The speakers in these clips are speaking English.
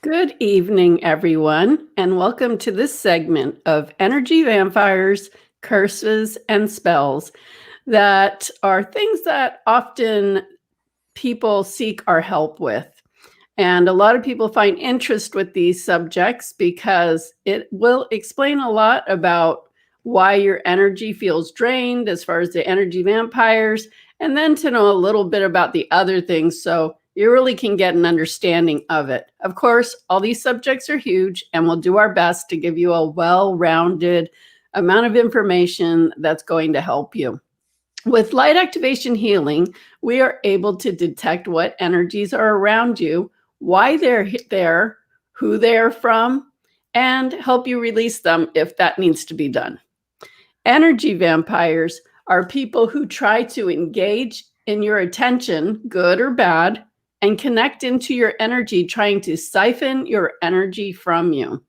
Good evening, everyone, and welcome to this segment of Energy Vampires, Curses, and Spells that are things that often people seek our help with. And a lot of people find interest with these subjects because it will explain a lot about why your energy feels drained as far as the energy vampires, and then to know a little bit about the other things so you really can get an understanding of it. Of course, all these subjects are huge, and we'll do our best to give you a well-rounded amount of information that's going to help you. With light activation healing, we are able to detect what energies are around you, why they're there, who they're from, and help you release them if that needs to be done. Energy vampires are people who try to engage in your attention, good or bad, and connect into your energy, trying to siphon your energy from you.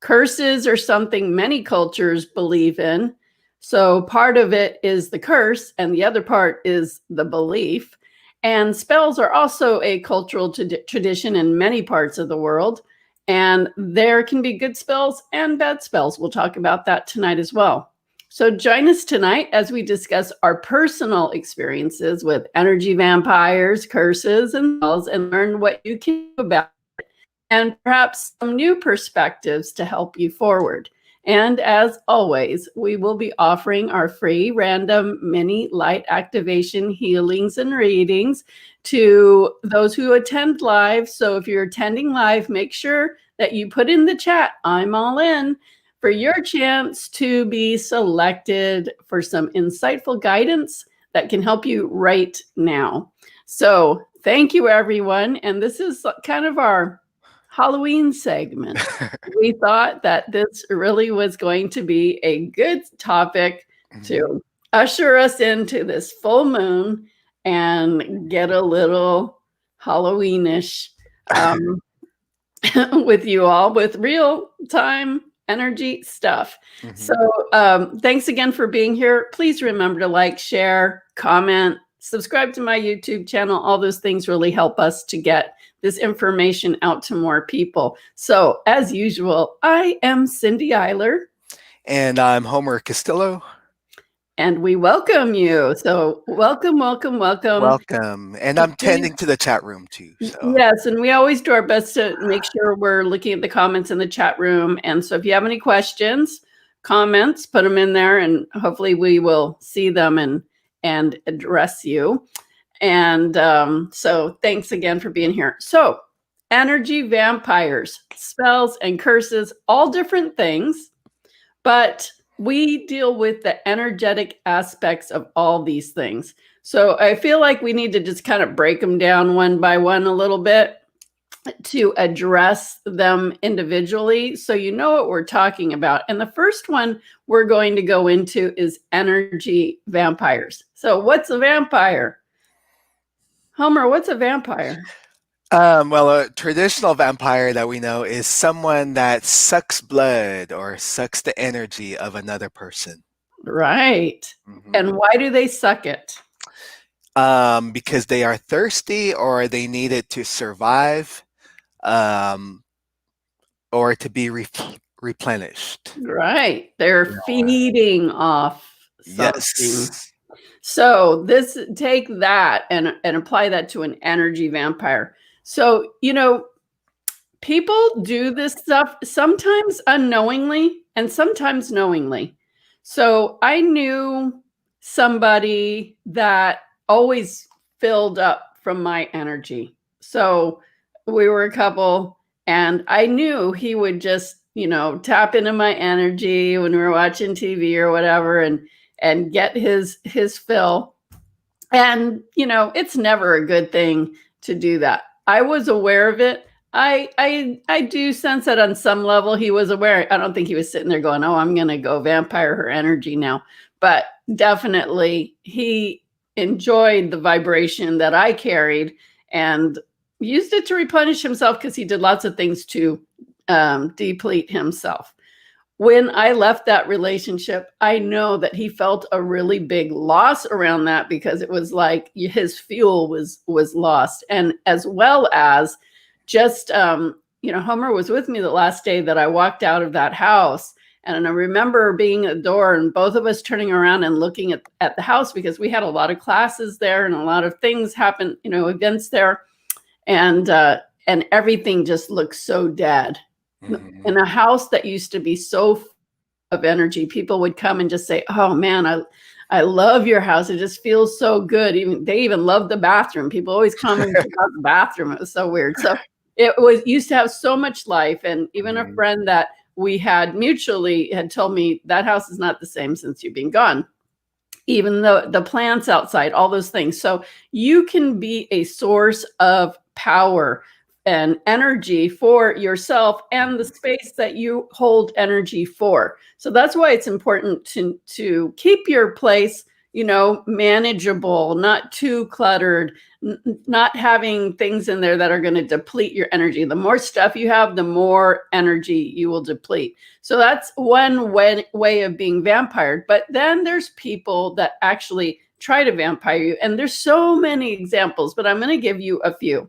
Curses are something many cultures believe in. So part of it is the curse, and the other part is the belief. And spells are also a cultural tradition in many parts of the world. And there can be good spells and bad spells. We'll talk about that tonight as well. So join us tonight as we discuss our personal experiences with energy vampires, curses, and spells, and learn what you can do about it, and perhaps some new perspectives to help you forward. And as always, we will be offering our free random mini light activation healings and readings to those who attend live. So if you're attending live, make sure that you put in the chat, "I'm all in," for your chance to be selected for some insightful guidance that can help you right now. So thank you, everyone. And this is kind of our Halloween segment. We thought that this really was going to be a good topic to usher us into this full moon and get a little Halloweenish with you all, with real time energy stuff. So thanks again for being here. Please remember to like, share, comment, subscribe to my YouTube channel. All those things really help us to get this information out to more people. So as usual, I am Cindy Eyler. And I'm Homer Castillo. And we welcome you. So welcome, welcome, welcome. Welcome. And I'm tending to the chat room too. So. Yes, and we always do our best to make sure we're looking at the comments in the chat room. And so if you have any questions, comments, put them in there, and hopefully we will see them and address you. And so thanks again for being here. So energy vampires, spells and curses, all different things, but we deal with the energetic aspects of all these things. So I feel like we need to just kind of break them down one by one a little bit to address them individually so you know what we're talking about. And the first one we're going to go into is energy vampires. So what's a vampire? Homer, what's a vampire? Well, a traditional vampire that we know is someone that sucks blood or sucks the energy of another person. Right. And why do they suck it? Because they are thirsty, or they need it to survive, or to be replenished. Right. They're feeding off something. Yes. So take that and apply that to an energy vampire. So, people do this stuff sometimes unknowingly and sometimes knowingly. So I knew somebody that always filled up from my energy. So we were a couple, and I knew he would just, tap into my energy when we were watching TV or whatever and get his fill. And, it's never a good thing to do that. I was aware of it. I do sense that on some level he was aware. I don't think he was sitting there going, "Oh, I'm going to go vampire her energy now." But definitely he enjoyed the vibration that I carried and used it to replenish himself, because he did lots of things to deplete himself. When I left that relationship, I know that he felt a really big loss around that, because it was like his fuel was lost. And as well as just Homer was with me the last day that I walked out of that house. And I remember being at the door and both of us turning around and looking at the house, because we had a lot of classes there and a lot of things happen, events there. And everything just looked so dead. Mhm. In a house that used to be so full of energy, people would come and just say, "Oh man, I love your house. It just feels so good." They even loved the bathroom. People always commented about the bathroom. It was so weird. So it used to have so much life. And even a Mhm. friend that we had mutually had told me that house is not the same since you've been gone. Even though the plants outside, all those things. So you can be a source of power and energy for yourself and the space that you hold energy for. So that's why it's important to keep your place, manageable, not too cluttered, not having things in there that are going to deplete your energy. The more stuff you have, the more energy you will deplete. So that's one way of being vampired. But then there's people that actually try to vampire you. And there's so many examples, but I'm going to give you a few.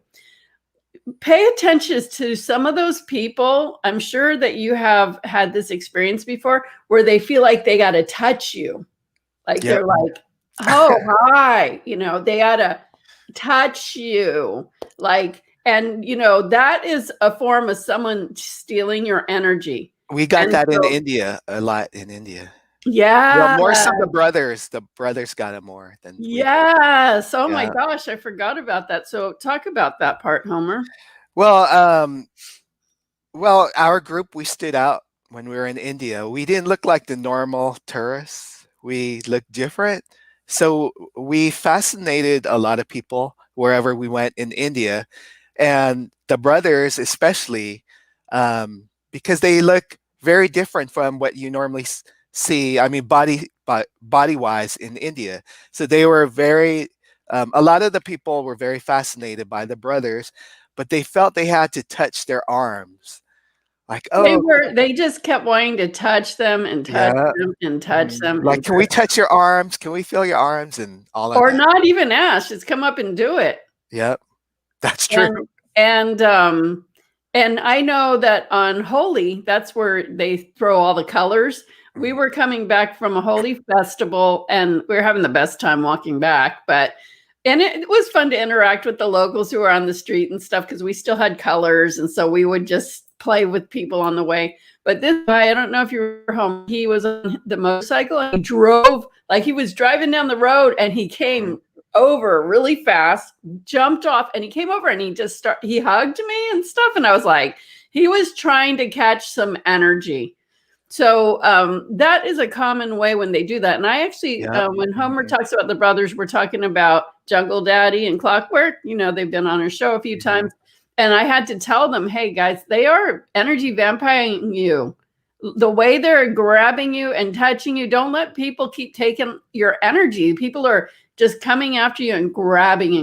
Pay attention to some of those people. I'm sure that you have had this experience before where they feel like they got to touch you. Like Yep. they're like, "Oh, hi," they got to touch you. Like, and that is a form of someone stealing your energy. We got And that in so, India, a lot in India. Well, yeah, more so the brothers. The brothers got it more than we did. yes. Oh my Yeah. gosh, I forgot about that. So talk about that part, Homer. Well, our group, we stood out when we were in India. We didn't look like the normal tourists. We looked different. So we fascinated a lot of people wherever we went in India, and the brothers especially, because they look very different from what you normally see. I mean, body wise in India. So they were very. A lot of the people were very fascinated by the brothers, but they felt they had to touch their arms. Like, oh, They just kept wanting to touch them and touch yeah. them and touch them Like, and can we touch, touch your arms? Can we feel your arms and all of or that? not even ask, just come up and do it. Yep, that's true. And and and I know that on Holi, that's where they throw all the colors. We Mhm. were coming back from a Holi festival and we were having the best time walking back, and it was fun to interact with the locals who were on the street and stuff because we still had colors, and so we would just play with people on the way. But this guy, I don't know if you were home, he was on the motorcycle and he drove, like he was driving down the road and he Mhm. came over really fast, jumped off, and he came over and he hugged me and stuff. And I was like, he was trying to catch some energy. So that is a common way when they do that. And I actually, Yep. when Homer Mhm. talks about the brothers, we're talking about Jungle Daddy and Clockwork. They've been on our show a few Mhm. times. And I had to tell them, hey guys, they are energy vampiring you. The way they're grabbing you and touching you, don't let people keep taking your energy. People are just coming after you and grabbing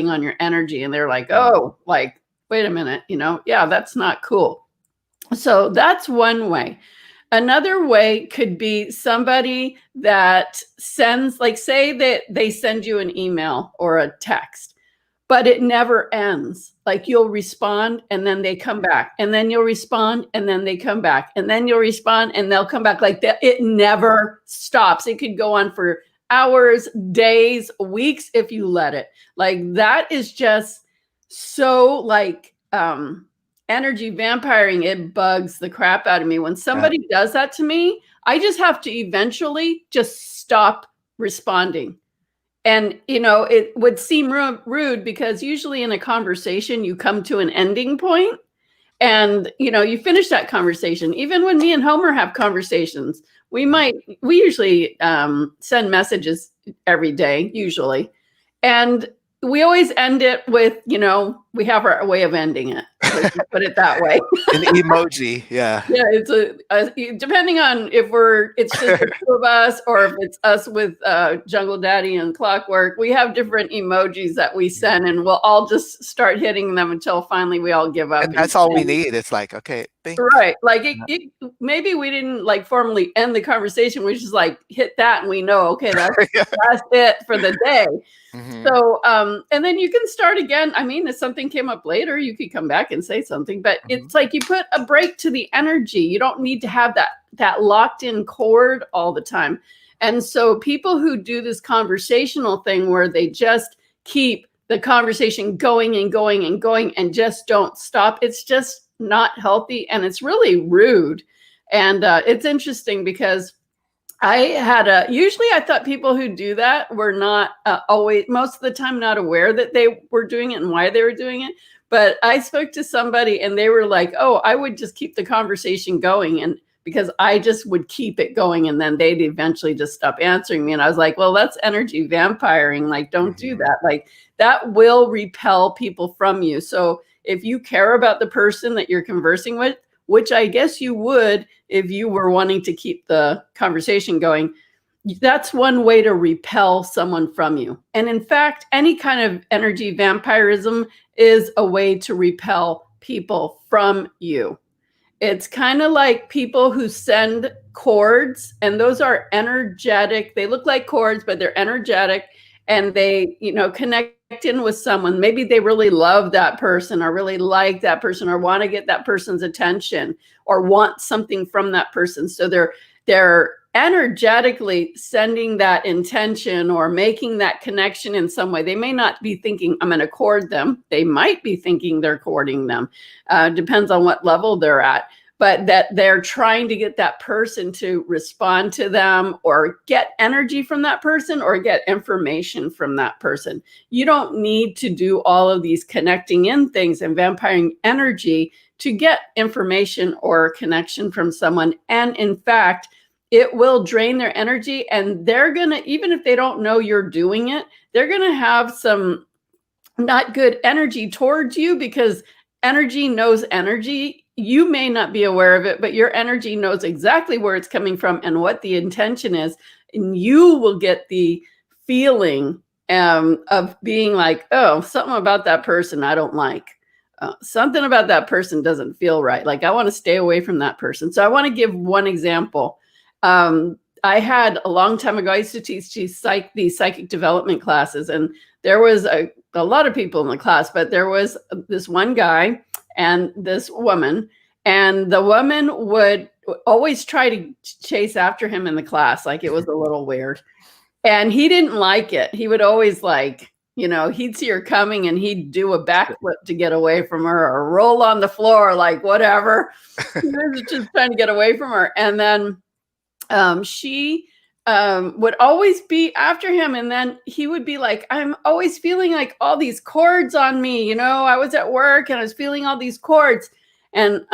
on your energy. And they're like, Mhm. oh, like, wait a minute, yeah, that's not cool. So that's one way. Another way could be somebody that sends, like, say that they send you an email or a text, but it never ends. Like you'll respond and then they come back, and then you'll respond and then they come back, and then you'll respond and they'll come back like that. It never stops. It could go on for hours, days, weeks if you let it. Like that is just so like energy vampiring. It bugs the crap out of me. When Yep. somebody does that to me, I just have to eventually just stop responding. And, it would seem rude because usually in a conversation, you come to an ending point and, you finish that conversation. Even when me and Homer have conversations, we usually send messages every day, usually. And we always end it with, we have our way of ending it. Let's just put it that way. An emoji, yeah. Yeah, it's depending on if it's just the two of us or if it's us with Jungle Daddy and Clockwork. We have different emojis that we Mhm. send, and we'll all just start hitting them until finally we all give up. And that's all we need. It's like, okay, think. Right. Like maybe we didn't like formally end the conversation. We just like hit that and we know, okay, Yeah. that's it for the day. Hmm. So, and then you can start again. I mean, if something came up later, you could come back and say something, but Hmm. it's like you put a break to the energy. You don't need to have that locked in cord all the time. And so people who do this conversational thing where they just keep the conversation going and going and going and just don't stop, it's just not healthy and it's really rude. And it's interesting because usually I thought people who do that were not always, most of the time, not aware that they were doing it and why they were doing it. But I spoke to somebody and they were like, oh, I would just keep the conversation going. And because I just would keep it going and then they'd eventually just stop answering me. And I was like, well, that's energy vampiring. Like, don't do Hmm. that. Like, that will repel people from you. So if you care about the person that you're conversing with, which I guess you would if you were wanting to keep the conversation going, that's one way to repel someone from you. And in fact, any kind of energy vampirism is a way to repel people from you. It's kind of like people who send cords, and those are energetic. They look like cords, but they're energetic, and they, connect in with someone. Maybe they really love that person, or really like that person, or want to get that person's attention, or want something from that person. So they're energetically sending that intention or making that connection in some way. They may not be thinking, I'm going to court them. They might be thinking they're courting them. Depends on what level they're at, but that they're trying to get that person to respond to them or get energy from that person or get information from that person. You don't need to do all of these connecting in things and vampiring energy to get information or connection from someone. And in fact, it will drain their energy, and they're going to, even if they don't know you're doing it, they're going to have some not good energy towards you, because energy knows energy. You may not be aware of it, but your energy knows exactly where it's coming from and what the intention is. And you will get the feeling of being like, oh, something about that person I don't like. Something about that person doesn't feel right. Like, I want to stay away from that person. So I want to give one example. I had a long time ago, I used to teach these psychic development classes, and there was a lot of people in the class, but there was this one guy and this woman, and the woman would always try to chase after him in the class. Like, it was a little weird. And he didn't like it. He would always he'd see her coming and he'd do a backflip to get away from her, or roll on the floor, like whatever. He was just trying to get away from her. And then she would always be after him. And then he would be like, I'm always feeling like all these cords on me. I was at work and I was feeling all these cords. And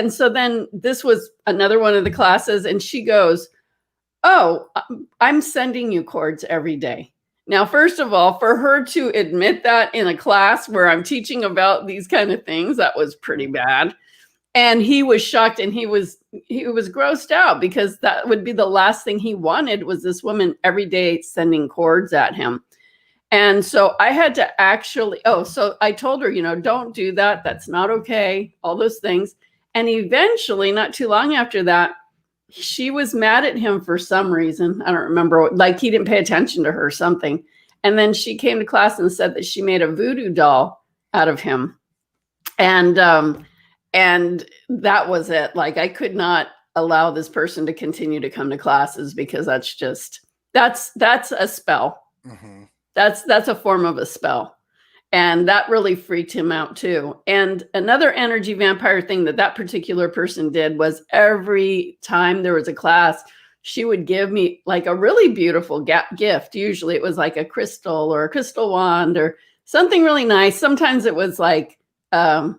so then this was another one of the classes, and she goes, oh, I'm sending you cords every day. Now, first of all, for her to admit that in a class where I'm teaching about these kind of things, that was pretty bad. And he was shocked, and he was grossed out, because that would be the last thing he wanted, was this woman every day sending cords at him. And so I had to so I told her, don't do that. That's not okay. All those things. And eventually, not too long after that, she was mad at him for some reason. I don't remember, like he didn't pay attention to her or something. And then she came to class and said that she made a voodoo doll out of him. And that was it. Like, I could not allow this person to continue to come to classes, because that's a spell. Hmm. That's a form of a spell. And that really freaked him out too. And another energy vampire thing that particular person did was, every time there was a class, she would give me like a really beautiful gift. Usually it was like a crystal or a crystal wand or something really nice. Sometimes it was like a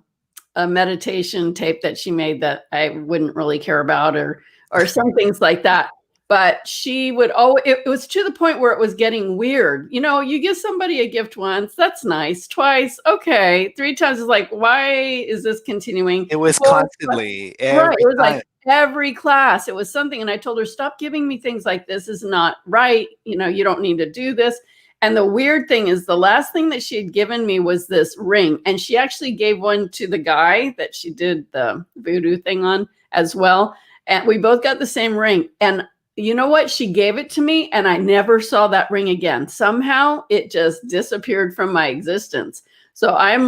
meditation tape that she made that I wouldn't really care about, or some things like that. But she would always, it was to the point where it was getting weird. You give somebody a gift once, that's nice. Twice, okay. 3 times is like, why is this continuing? It was 4, constantly right. every It was time. like every class, it was something. And I told her, stop giving me things like this. Is not right. You don't need to do this. And the weird thing is the last thing that she had given me was this ring. And she actually gave one to the guy that she did the voodoo thing on as well. And we both got the same ring. And you know what? She gave it to me and I never saw that ring again. Somehow it just disappeared from my existence. So I've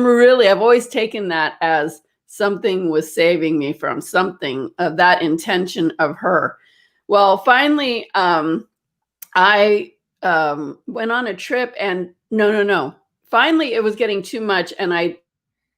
always taken that as something was saving me from something of that intention of her. Well, finally, I went on a trip and no. Finally, it was getting too much. And I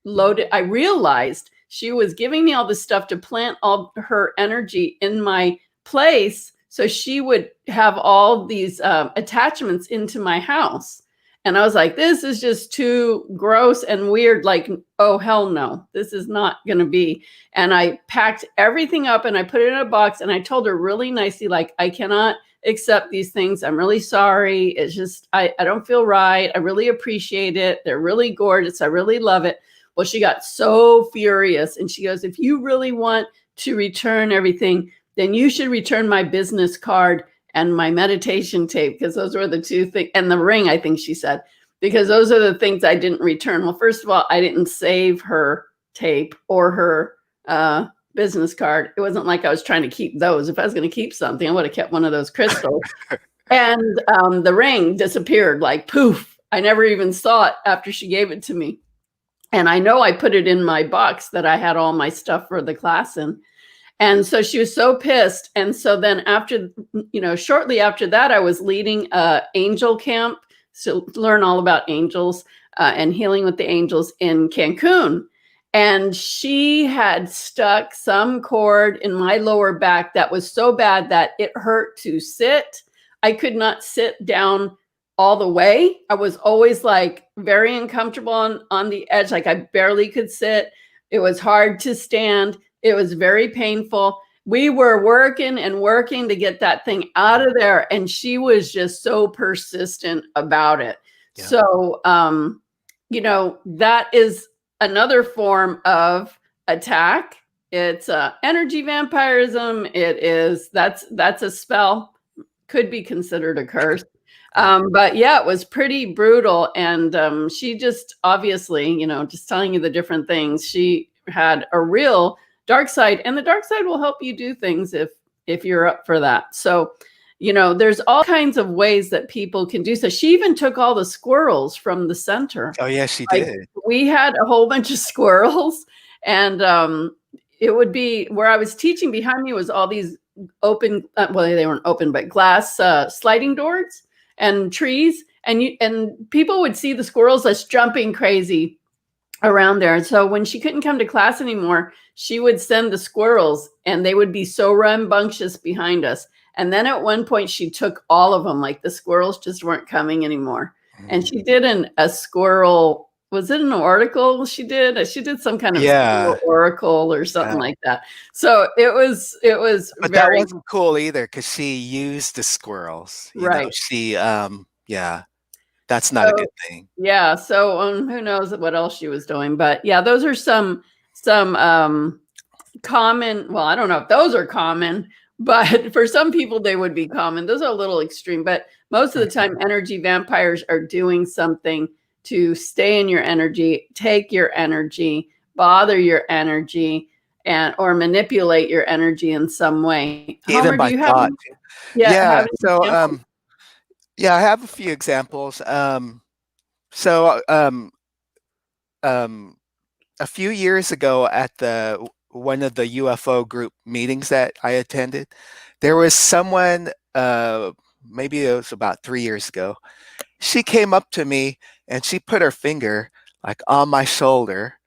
realized she was giving me all this stuff to plant all her energy in my place. So she would have all these attachments into my house. And I was like, this is just too gross and weird. Like, oh, hell no, this is not going to be. And I packed everything up and I put it in a box and I told her really nicely, like, I cannot accept these things. I'm really sorry. It's just, I don't feel right. I really appreciate it. They're really gorgeous. I really love it. Well, she got so furious and she goes, if you really want to return everything, then you should return my business card and my meditation tape, because those were the two things, and the ring, I think she said, because those are the things I didn't return. Well, first of all, I didn't save her tape or her business card. It wasn't like I was trying to keep those. If I was going to keep something, I would have kept one of those crystals. And the ring disappeared, like poof. I never even saw it after she gave it to me. And I know I put it in my box that I had all my stuff for the class in. And so she was so pissed. And so then after, shortly after that, I was leading a angel camp to learn all about angels and healing with the angels in Cancun. And she had stuck some cord in my lower back that was so bad that it hurt to sit. I could not sit down all the way. I was always like very uncomfortable on the edge. Like I barely could sit. It was hard to stand. It was very painful. We were working and working to get that thing out of there. And she was just so persistent about it. Yeah. So, that is another form of attack. It's energy vampirism. That's a spell, could be considered a curse. But yeah, it was pretty brutal. And she just obviously, just telling you the different things, she had a real dark side, and the dark side will help you do things if you're up for that. So, there's all kinds of ways that people can do so. She even took all the squirrels from the center. Oh yeah, she did. We had a whole bunch of squirrels, and it would be where I was teaching. Behind me was all these open, well, they weren't open, but glass sliding doors and trees, and people would see the squirrels just jumping crazy around there. And so when she couldn't come to class anymore, she would send the squirrels, and they would be so rambunctious behind us. And then at one point she took all of them, like the squirrels just weren't coming anymore. And she did a squirrel, was it an oracle she did? She did some kind of oracle or something like that. So it was but that wasn't cool either, because she used the squirrels. Right. She that's not a good thing. Yeah. So who knows what else she was doing. But yeah, those are some common, well, I don't know if those are common, but for some people they would be common. Those are a little extreme, but most of the time energy vampires are doing something to stay in your energy, take your energy, bother your energy, or manipulate your energy in some way. Even Homer, by thought. So I have a few examples. A few years ago at one of the UFO group meetings that I attended, there was someone, maybe it was about 3 years ago. She came up to me and she put her finger like on my shoulder,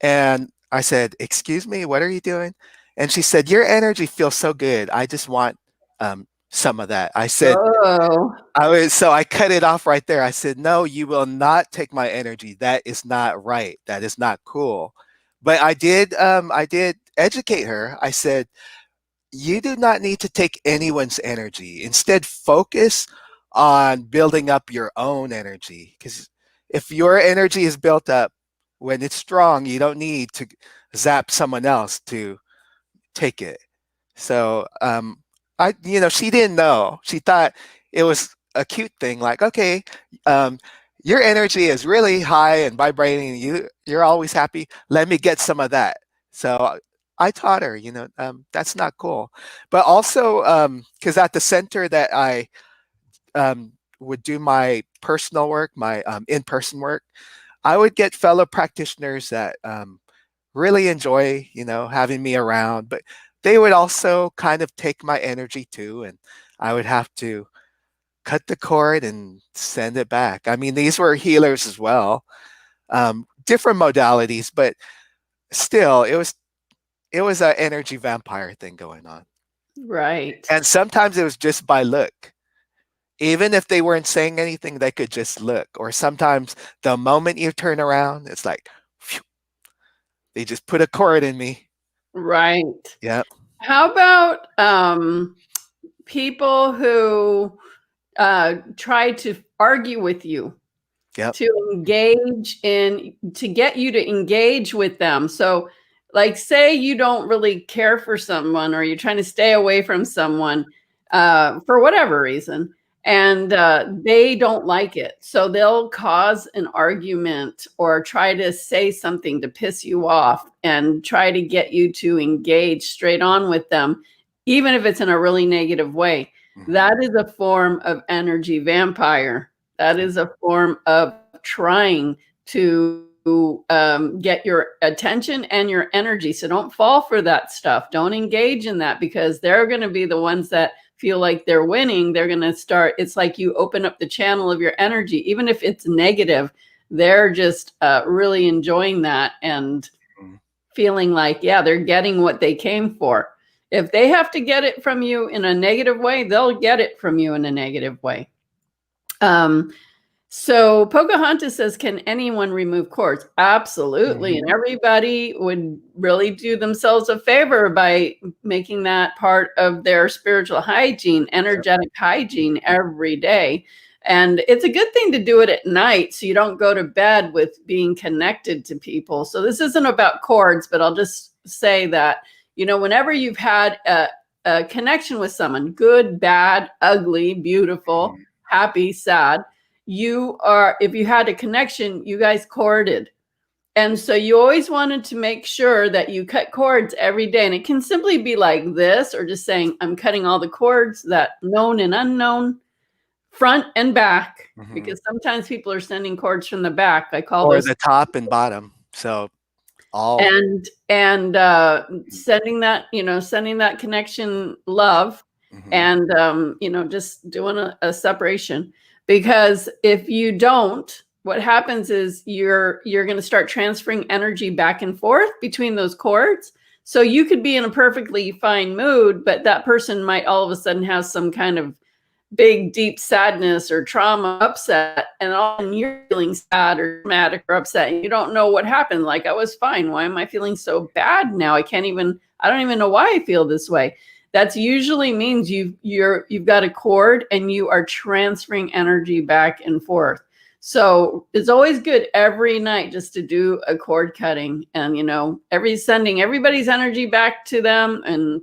and I said, "Excuse me, what are you doing?" And she said, "Your energy feels so good. I just want some of that." I said, so I cut it off right there. I said, "No, you will not take my energy. That is not right. That is not cool." But I did educate her. I said, "You do not need to take anyone's energy. Instead, focus on building up your own energy. Because if your energy is built up, when it's strong, you don't need to zap someone else to take it." So she didn't know. She thought it was a cute thing, like, okay, um, your energy is really high and vibrating. You're always happy. Let me get some of that. So I taught her, that's not cool. But also, because at the center that I would do my personal work, my in-person work, I would get fellow practitioners that really enjoy, having me around, but they would also kind of take my energy too, and I would have to cut the cord and send it back. I mean, these were healers as well, different modalities, but still, it was an energy vampire thing going on. Right. And sometimes it was just by look. Even if they weren't saying anything, they could just look. Or sometimes the moment you turn around, it's like, phew, they just put a cord in me. Right. Yep. How about people who try to argue with you? Yep. To get you to engage with them. So like say you don't really care for someone or you're trying to stay away from someone for whatever reason, and they don't like it. So they'll cause an argument or try to say something to piss you off and try to get you to engage straight on with them, even if it's in a really negative way. Mhm. That is a form of energy vampire. That is a form of trying to get your attention and your energy. So don't fall for that stuff. Don't engage in that, because they're going to be the ones that feel like they're winning. They're going to start. It's like you open up the channel of your energy, even if it's negative. They're just really enjoying that and Mhm. feeling like, yeah, they're getting what they came for. If they have to get it from you in a negative way, they'll get it from you in a negative way. So Pocahontas says, can anyone remove cords? Absolutely. And Mhm. everybody would really do themselves a favor by making that part of their spiritual hygiene, Yep. energetic hygiene every day. And it's a good thing to do it at night so you don't go to bed with being connected to people. So this isn't about cords, but I'll just say that, whenever you've had a connection with someone, good, bad, ugly, beautiful, Mhm. happy, sad, if you had a connection, you guys corded. And so you always wanted to make sure that you cut cords every day. And it can simply be like this, or just saying, I'm cutting all the cords, that known and unknown, front and back, Mhm. because sometimes people are sending cords from the back. I call Or those, the top and bottom. So all. and sending that connection love, Mhm. and just doing a separation. Because if you don't, what happens is you're going to start transferring energy back and forth between those cords. So you could be in a perfectly fine mood, but that person might all of a sudden have some kind of big deep sadness or trauma, upset, and all of a sudden you're feeling sad or traumatic or upset, and you don't know what happened. Like, I was fine, why am I feeling so bad now? I don't even know why I feel this way. That's usually means you've got a cord and you are transferring energy back and forth. So it's always good every night just to do a cord cutting, and sending everybody's energy back to them, and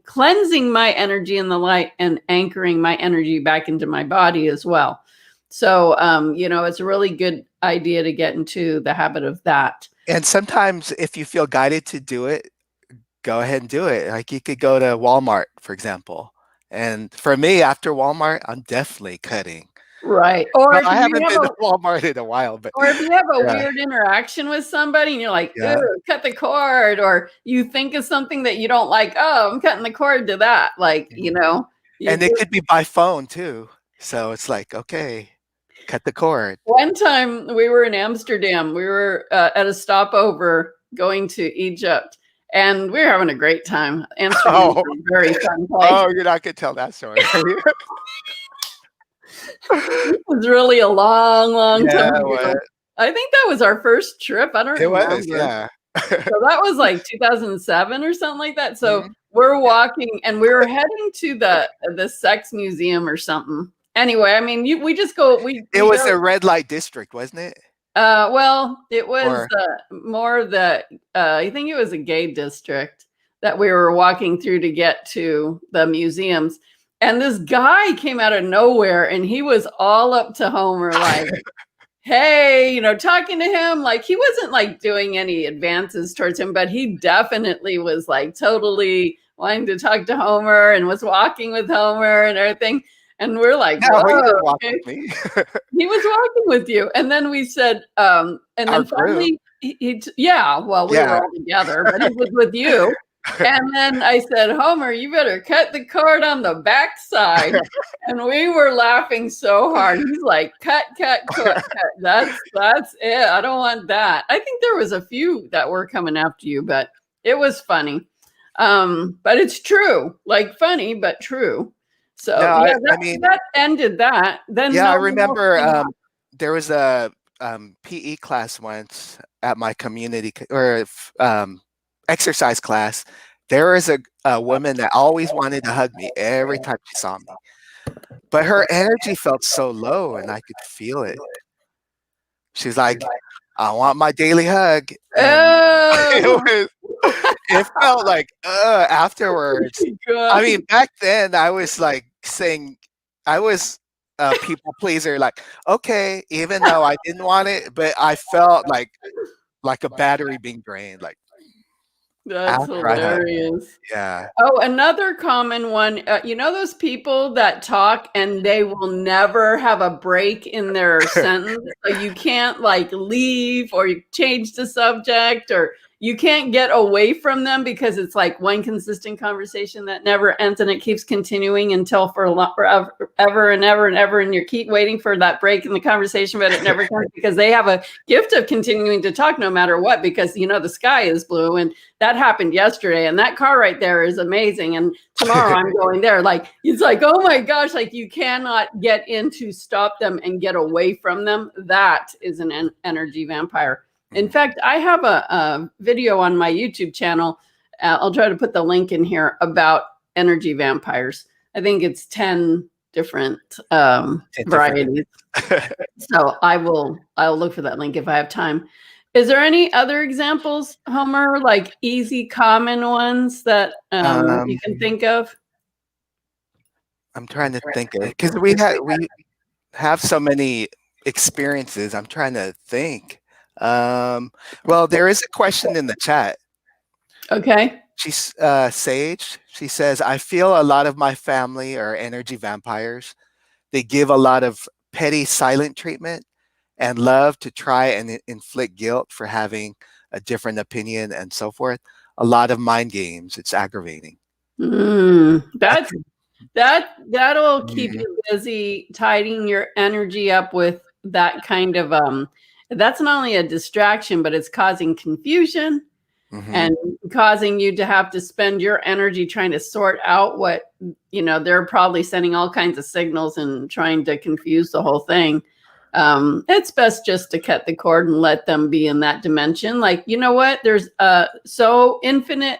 cleansing my energy in the light and anchoring my energy back into my body as well. So, it's a really good idea to get into the habit of that. And sometimes if you feel guided to do it, go ahead and do it. Like you could go to Walmart, for example. And for me, after Walmart, I'm definitely cutting. Right. Well, I haven't been to Walmart in a while, but Or if you have a yeah. weird interaction with somebody and you're like, Yeah. "Ew, cut the cord," or you think of something that you don't like, "Oh, I'm cutting the cord to that." Like, Mhm. you And it just could be by phone too. So it's like, okay, cut the cord. one time we were in Amsterdam. We were at a stopover going to Egypt, and we were having a great time. Amsterdam is Oh, a very fun place. oh, you're not gonna tell that story. It was really a long, long time Yeah, ago. what? I think that was our first trip. I don't It was, remember. yeah. So that was like 2007 or something like that. So Mhm. we're walking and we were heading to the sex museum or something. Anyway, I mean, we just go, It we was go. a red light district, wasn't it? Well, it was Or more the I think it was a gay district that we were walking through to get to the museums. And this guy came out of nowhere and he was all up to Homer, like, hey, talking to him. Like, he wasn't like doing any advances towards him, but he definitely was like totally wanting to talk to Homer and was walking with Homer and everything. And we're like, Yeah, whoa, well, you didn't walk okay. with me. He was walking with you. And then we said, and Our then group. finally, yeah, well, we were Yeah. all together, but he was with you. And then I said, Homer, you better cut the cord on the backside. And we were laughing so hard. He's like, cut, cut. That's it. I don't want that. I think there was a few that were coming after you, but it was funny. But it's true, like funny, but true. So No, yeah, I mean, that ended that. Then yeah, no I one else remember came up. there was a PE class once at my community exercise class. There was a woman that always wanted to hug me every time she saw me, but her energy felt so low, and I could feel it. She's like, "I want my daily hug," and Oh, it it felt like afterwards. I God. mean, back then I was like saying I was a people pleaser, like, okay, even though I didn't want it, but I felt like a battery being drained, like That's after I hugged. hilarious. Yeah. Oh, another common one, those people that talk and they will never have a break in their sentence. So you can't like leave or you change the subject or you can't get away from them because it's like one consistent conversation that never ends and it keeps continuing until forever and ever and ever. And you keep waiting for that break in the conversation, but it never comes because they have a gift of continuing to talk no matter what, because the sky is blue and that happened yesterday and that car right there is amazing and tomorrow I'm going there. Like, it's like, oh my gosh, like you cannot get in to stop them and get away from them. That is an energy vampire. In fact, I have a video on my YouTube channel. I'll try to put the link in here about energy vampires. I think it's 10 different varieties. So I'll look for that link if I have time. Is there any other examples, Homer, like easy, common ones that you can think of? I'm trying to think of because we have so many experiences. I'm trying to think. Well, there is a question in the chat. Okay. She's Sage. She says, "I feel a lot of my family are energy vampires. They give a lot of petty silent treatment and love to try and inflict guilt for having a different opinion and so forth. A lot of mind games. It's aggravating." That'll keep Mhm, you busy tidying your energy up with that kind of that's not only a distraction, but it's causing confusion mhm. and causing you to have to spend your energy trying to sort out what they're probably sending all kinds of signals and trying to confuse the whole thing. It's best just to cut the cord and let them be in that dimension. Like, you know what, there's so infinite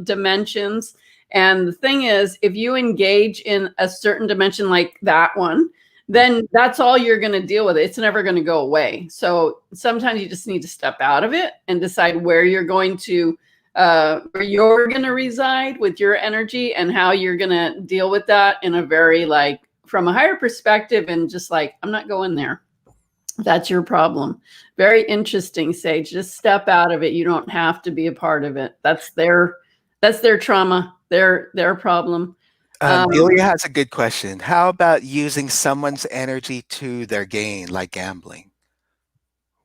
dimensions, and the thing is, if you engage in a certain dimension like that one, then that's all you're going to deal with. It's never going to go away. So sometimes you just need to step out of it and decide where you're going to reside with your energy and how you're going to deal with that in a very like from a higher perspective, and just like, I'm not going there. That's your problem. Very interesting, Sage. Just step out of it. You don't have to be a part of it. That's their trauma, their problem. Delia has a good question. How about using someone's energy to their gain, like gambling?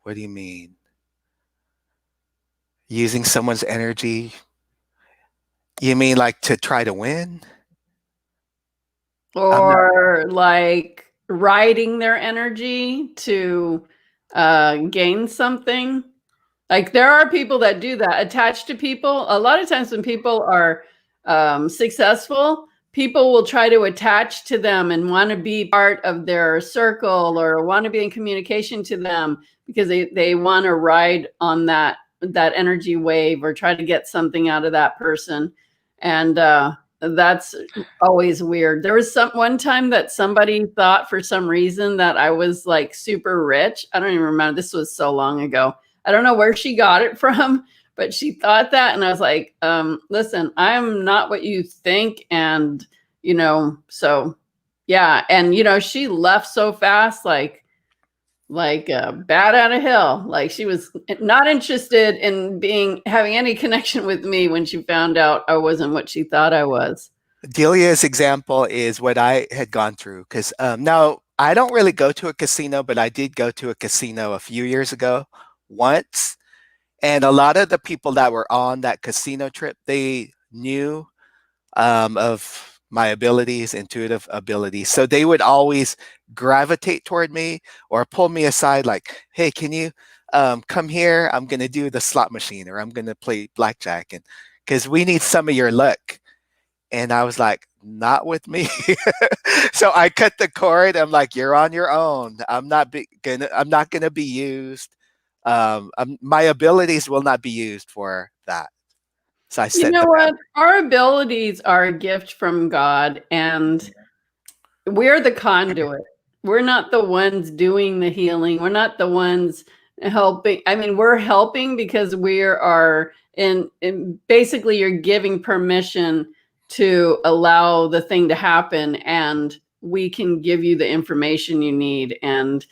What do you mean? Using someone's energy? You mean like to try to win? I'm not. Or like riding their energy to gain something. Like, there are people that do that, attached to people. A lot of times when people are successful, people will try to attach to them and want to be part of their circle or want to be in communication to them because they want to ride on that energy wave or try to get something out of that person. And that's always weird. There was one time that somebody thought for some reason that I was like super rich. I don't even remember. This was so long ago. I don't know where she got it from, but she thought that. And I was like, listen, I'm not what you think. And, So yeah. And, she left so fast, like a bat out of hell. Like she was not interested in having any connection with me when she found out I wasn't what she thought I was. Delia's example is what I had gone through because now I don't really go to a casino, but I did go to a casino a few years ago once. And a lot of the people that were on that casino trip, they knew of my abilities, intuitive abilities. So they would always gravitate toward me or pull me aside, like, hey, can you come here? I'm going to do the slot machine or I'm going to play blackjack. And because we need some of your luck. And I was like, not with me. So I cut the cord. I'm like, you're on your own. I'm not gonna be used. My abilities will not be used for that. So I You said, know what? Our abilities are a gift from God, and we're the conduit. We're not the ones doing the healing. We're not the ones helping. I mean, we're helping because we are in basically you're giving permission to allow the thing to happen, and we can give you the information you need and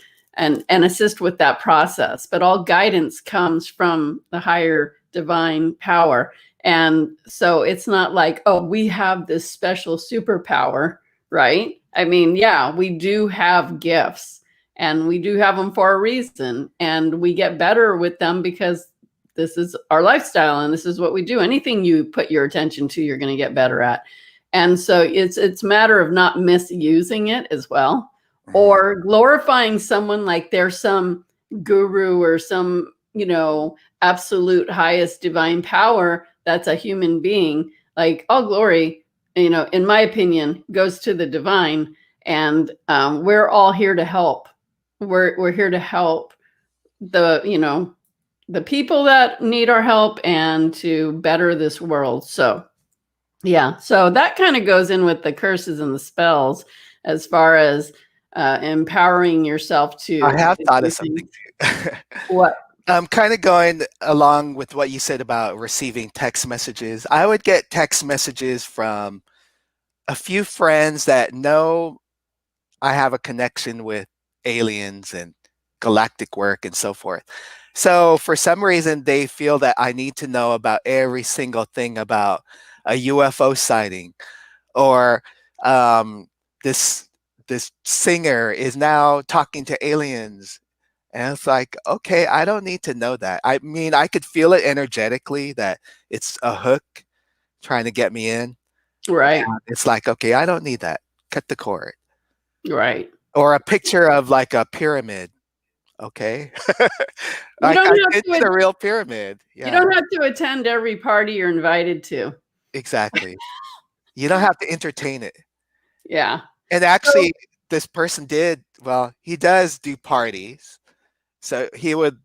assist with that process. But all guidance comes from the higher divine power. And so it's not like, oh, we have this special superpower, right? I mean, yeah, we do have gifts and we do have them for a reason. And we get better with them because this is our lifestyle and this is what we do. Anything you put your attention to, you're going to get better at. And so it's a matter of not misusing it as well, or glorifying someone like they're some guru or some, absolute highest divine power that's a human being. Like all glory, in my opinion, goes to the divine. And we're all here to help. We're here to help the people that need our help and to better this world. So yeah, so that kind of goes in with the curses and the spells as far as empowering yourself to I have thought do of something things. too. What? I'm kind of going along with what you said about receiving text messages. I would get text messages from a few friends that know I have a connection with aliens and galactic work and so forth. So for some reason, they feel that I need to know about every single thing about a UFO sighting or um, this this singer is now talking to aliens. And it's like, okay, I don't need to know that. I mean, I could feel it energetically that it's a hook trying to get me in. Right, It's like, okay, I don't need that. Cut the cord. right. Or a picture of like a pyramid. Okay. You Like don't I've have been to to. the real pyramid. You Yeah, don't have to attend every party you're invited to. exactly. You don't have to entertain it. Yeah. And So actually, this person did, well, he does do parties. So he would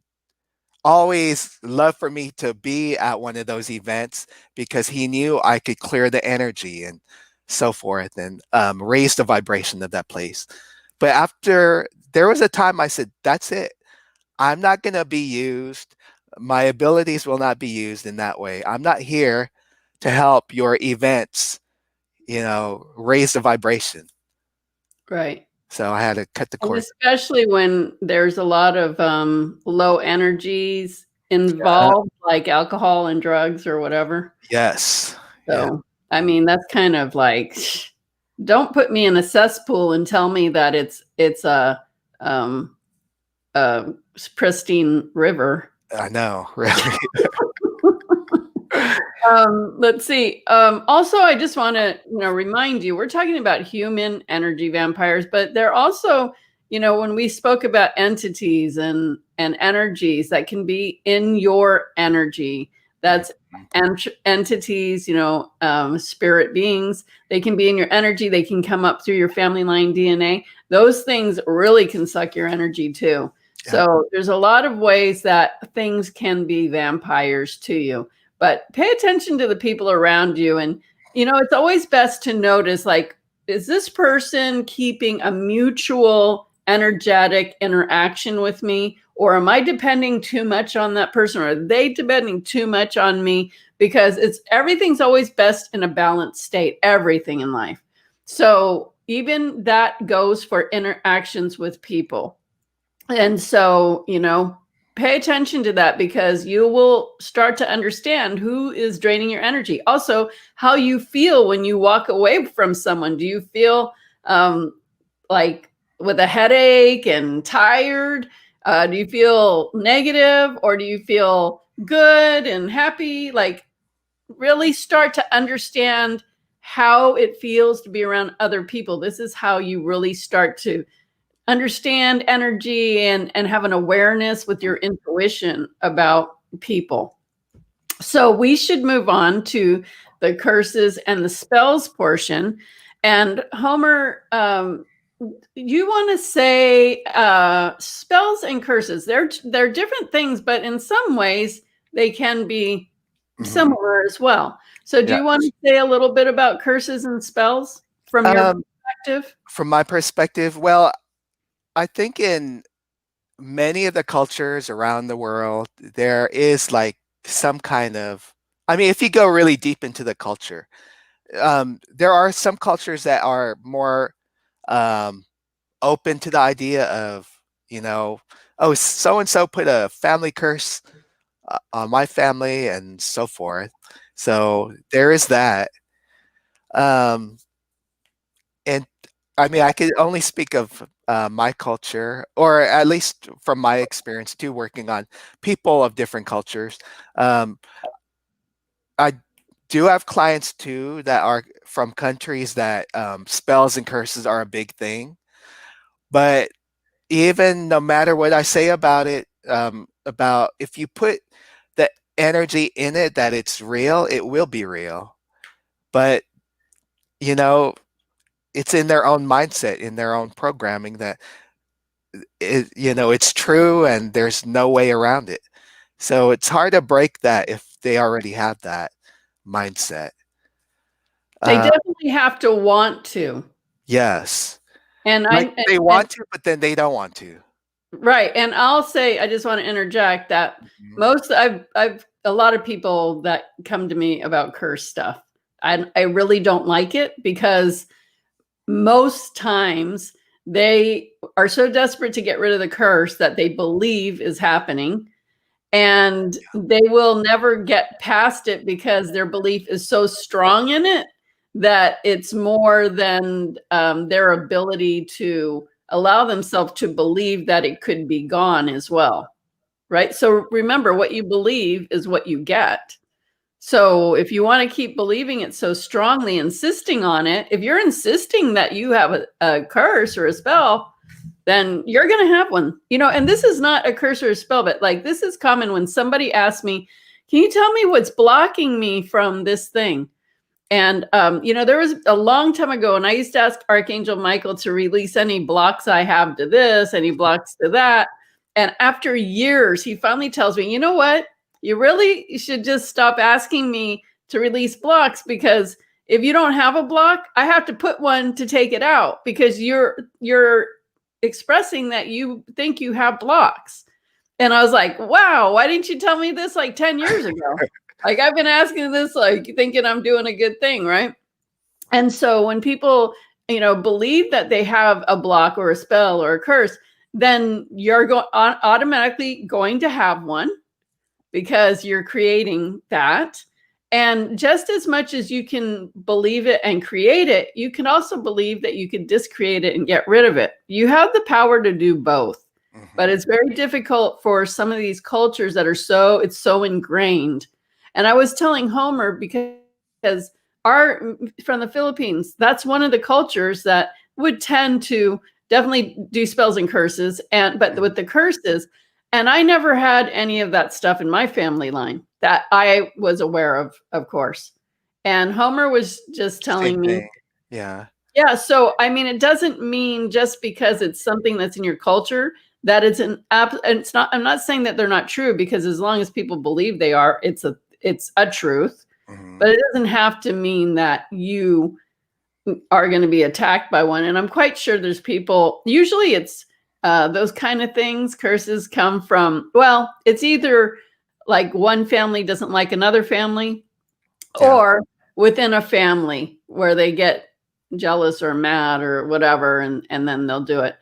always love for me to be at one of those events because he knew I could clear the energy and so forth and raise the vibration of that place. But after there was a time I said, that's it. I'm not going to be used. My abilities will not be used in that way. I'm not here to help your events, raise the vibration. right. So I had to cut the And cord. especially when there's a lot of low energies Uh, involved, like alcohol and drugs or whatever. yes. Yeah. So, I mean, that's kind of like, don't put me in a cesspool and tell me that it's um, a pristine river. I know. Really. Let's see. Also, I just want to, remind you, we're talking about human energy vampires, but they're also, when we spoke about entities and energies that can be in your energy, that's entities, spirit beings. They can be in your energy. They can come up through your family line DNA. Those things really can suck your energy too. Yeah. So there's a lot of ways that things can be vampires to you, but pay attention to the people around you. And, it's always best to notice, like, is this person keeping a mutual energetic interaction with me? Or am I depending too much on that person? Or are they depending too much on me? Because everything's always best in a balanced state, everything in life. So even that goes for interactions with people. And so, pay attention to that, because you will start to understand who is draining your energy. Also, how you feel when you walk away from someone. Do you feel like with a headache and tired? Do you feel negative, or do you feel good and happy? Like, really start to understand how it feels to be around other people. This is how you really start to understand energy and have an awareness with your intuition about people. So we should move on to the curses and the spells portion. And Homer, you want to say spells and curses? They're different things, but in some ways they can be similar as well. So do Yeah. you want to say a little bit about curses and spells from your perspective? From my perspective, well, I think in many of the cultures around the world, there is like some kind of, I mean, if you go really deep into the culture, there are some cultures that are more um, open to the idea of, you know, oh, so and so put a family curse on my family and so forth. So there is that. Um, and I mean, I could only speak of my culture, or at least from my experience too, working on people of different cultures. Um, I do have clients too that are from countries that spells and curses are a big thing. But even no matter what I say about it, about if you put the energy in it that it's real, it will be real. But you know, it's in their own mindset, in their own programming that it's true and there's no way around it. So it's hard to break that if they already have that mindset. They Uh, definitely have to want to. yes, And like I they and want to, but then they don't want to. right. And I'll say, I just want to interject that Mhm. most I've a lot of people that come to me about curse stuff. I really don't like it, because most times they are so desperate to get rid of the curse that they believe is happening, and they will never get past it because their belief is so strong in it that it's more than their ability to allow themselves to believe that it could be gone as well, right? So remember, what you believe is what you get. So if you want to keep believing it so strongly, insisting on it, if you're insisting that you have a curse or a spell, then you're going to have one. And this is not a curse or a spell, but like, this is common when somebody asks me, can you tell me what's blocking me from this thing? And, there was a long time ago, and I used to ask Archangel Michael to release any blocks I have to this, any blocks to that. And after years, he finally tells me, you know what? You really should just stop asking me to release blocks, because if you don't have a block, I have to put one to take it out, because you're expressing that you think you have blocks. And I was like, wow, why didn't you tell me this like 10 years ago? Like, I've been asking this, like, thinking I'm doing a good thing, right? And so when people, believe that they have a block or a spell or a curse, then you're automatically going to have one, because you're creating that. And just as much as you can believe it and create it, you can also believe that you could discreate it and get rid of it. You have the power to do both. But Mhm. it's very difficult for some of these cultures that are it's so ingrained. And I was telling Homer, because our from the Philippines, that's one of the cultures that would tend to definitely do spells and curses, but with the curses, and I never had any of that stuff in my family line that I was aware of course. And Homer was just Same telling me, thing. Yeah. yeah, so I mean, it doesn't mean just because it's something that's in your culture that it's an app. And it's not. I'm not saying that they're not true, because as long as people believe they are, it's a truth. Mhm. But it doesn't have to mean that you are going to be attacked by one. And I'm quite sure there's people. Usually, it's those kind of things. Curses come from. Well, it's either like one family doesn't like another family, Yeah. or within a family where they get jealous or mad or whatever, and then they'll do it.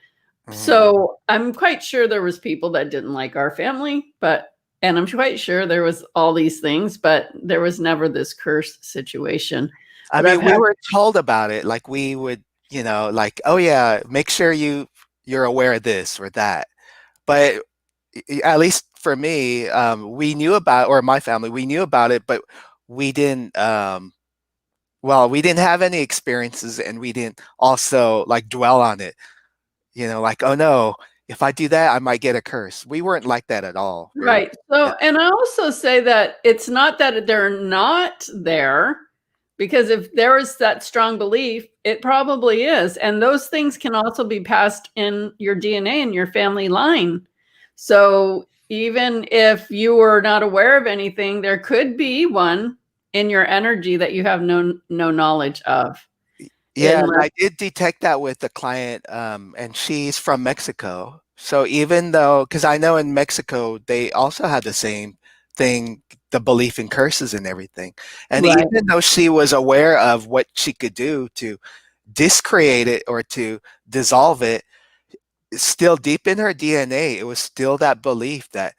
Mhm. So I'm quite sure there was people that didn't like our family, and I'm quite sure there was all these things, but there was never this curse situation. I But I've mean, we had were told about it, like, we would, like, "Oh, yeah, make sure you're aware of this or that." But at least for me, we knew about, or my family, we knew about it, but we didn't, well, we didn't have any experiences, and we didn't also, like, dwell on it, like, "Oh, no, if I do that, I might get a curse." We weren't like that at all. We're Right. Yeah. So, and I also say that it's not that they're not there, because if there is that strong belief, it probably is. And those things can also be passed in your DNA in your family line. So, even if you were not aware of anything, there could be one in your energy that you have no knowledge of. Yeah, and Unless I did detect that with the client, and she's from Mexico. So even though, because I know in Mexico, they also had the same thing, the belief in curses and everything. And right, even though she was aware of what she could do to discreate it or to dissolve it, it's still deep in her DNA, it was still that belief that,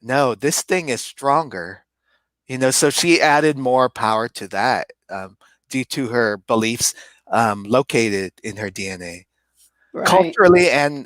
no, this thing is stronger. So she added more power to that, due to her beliefs, located in her DNA, right, culturally and,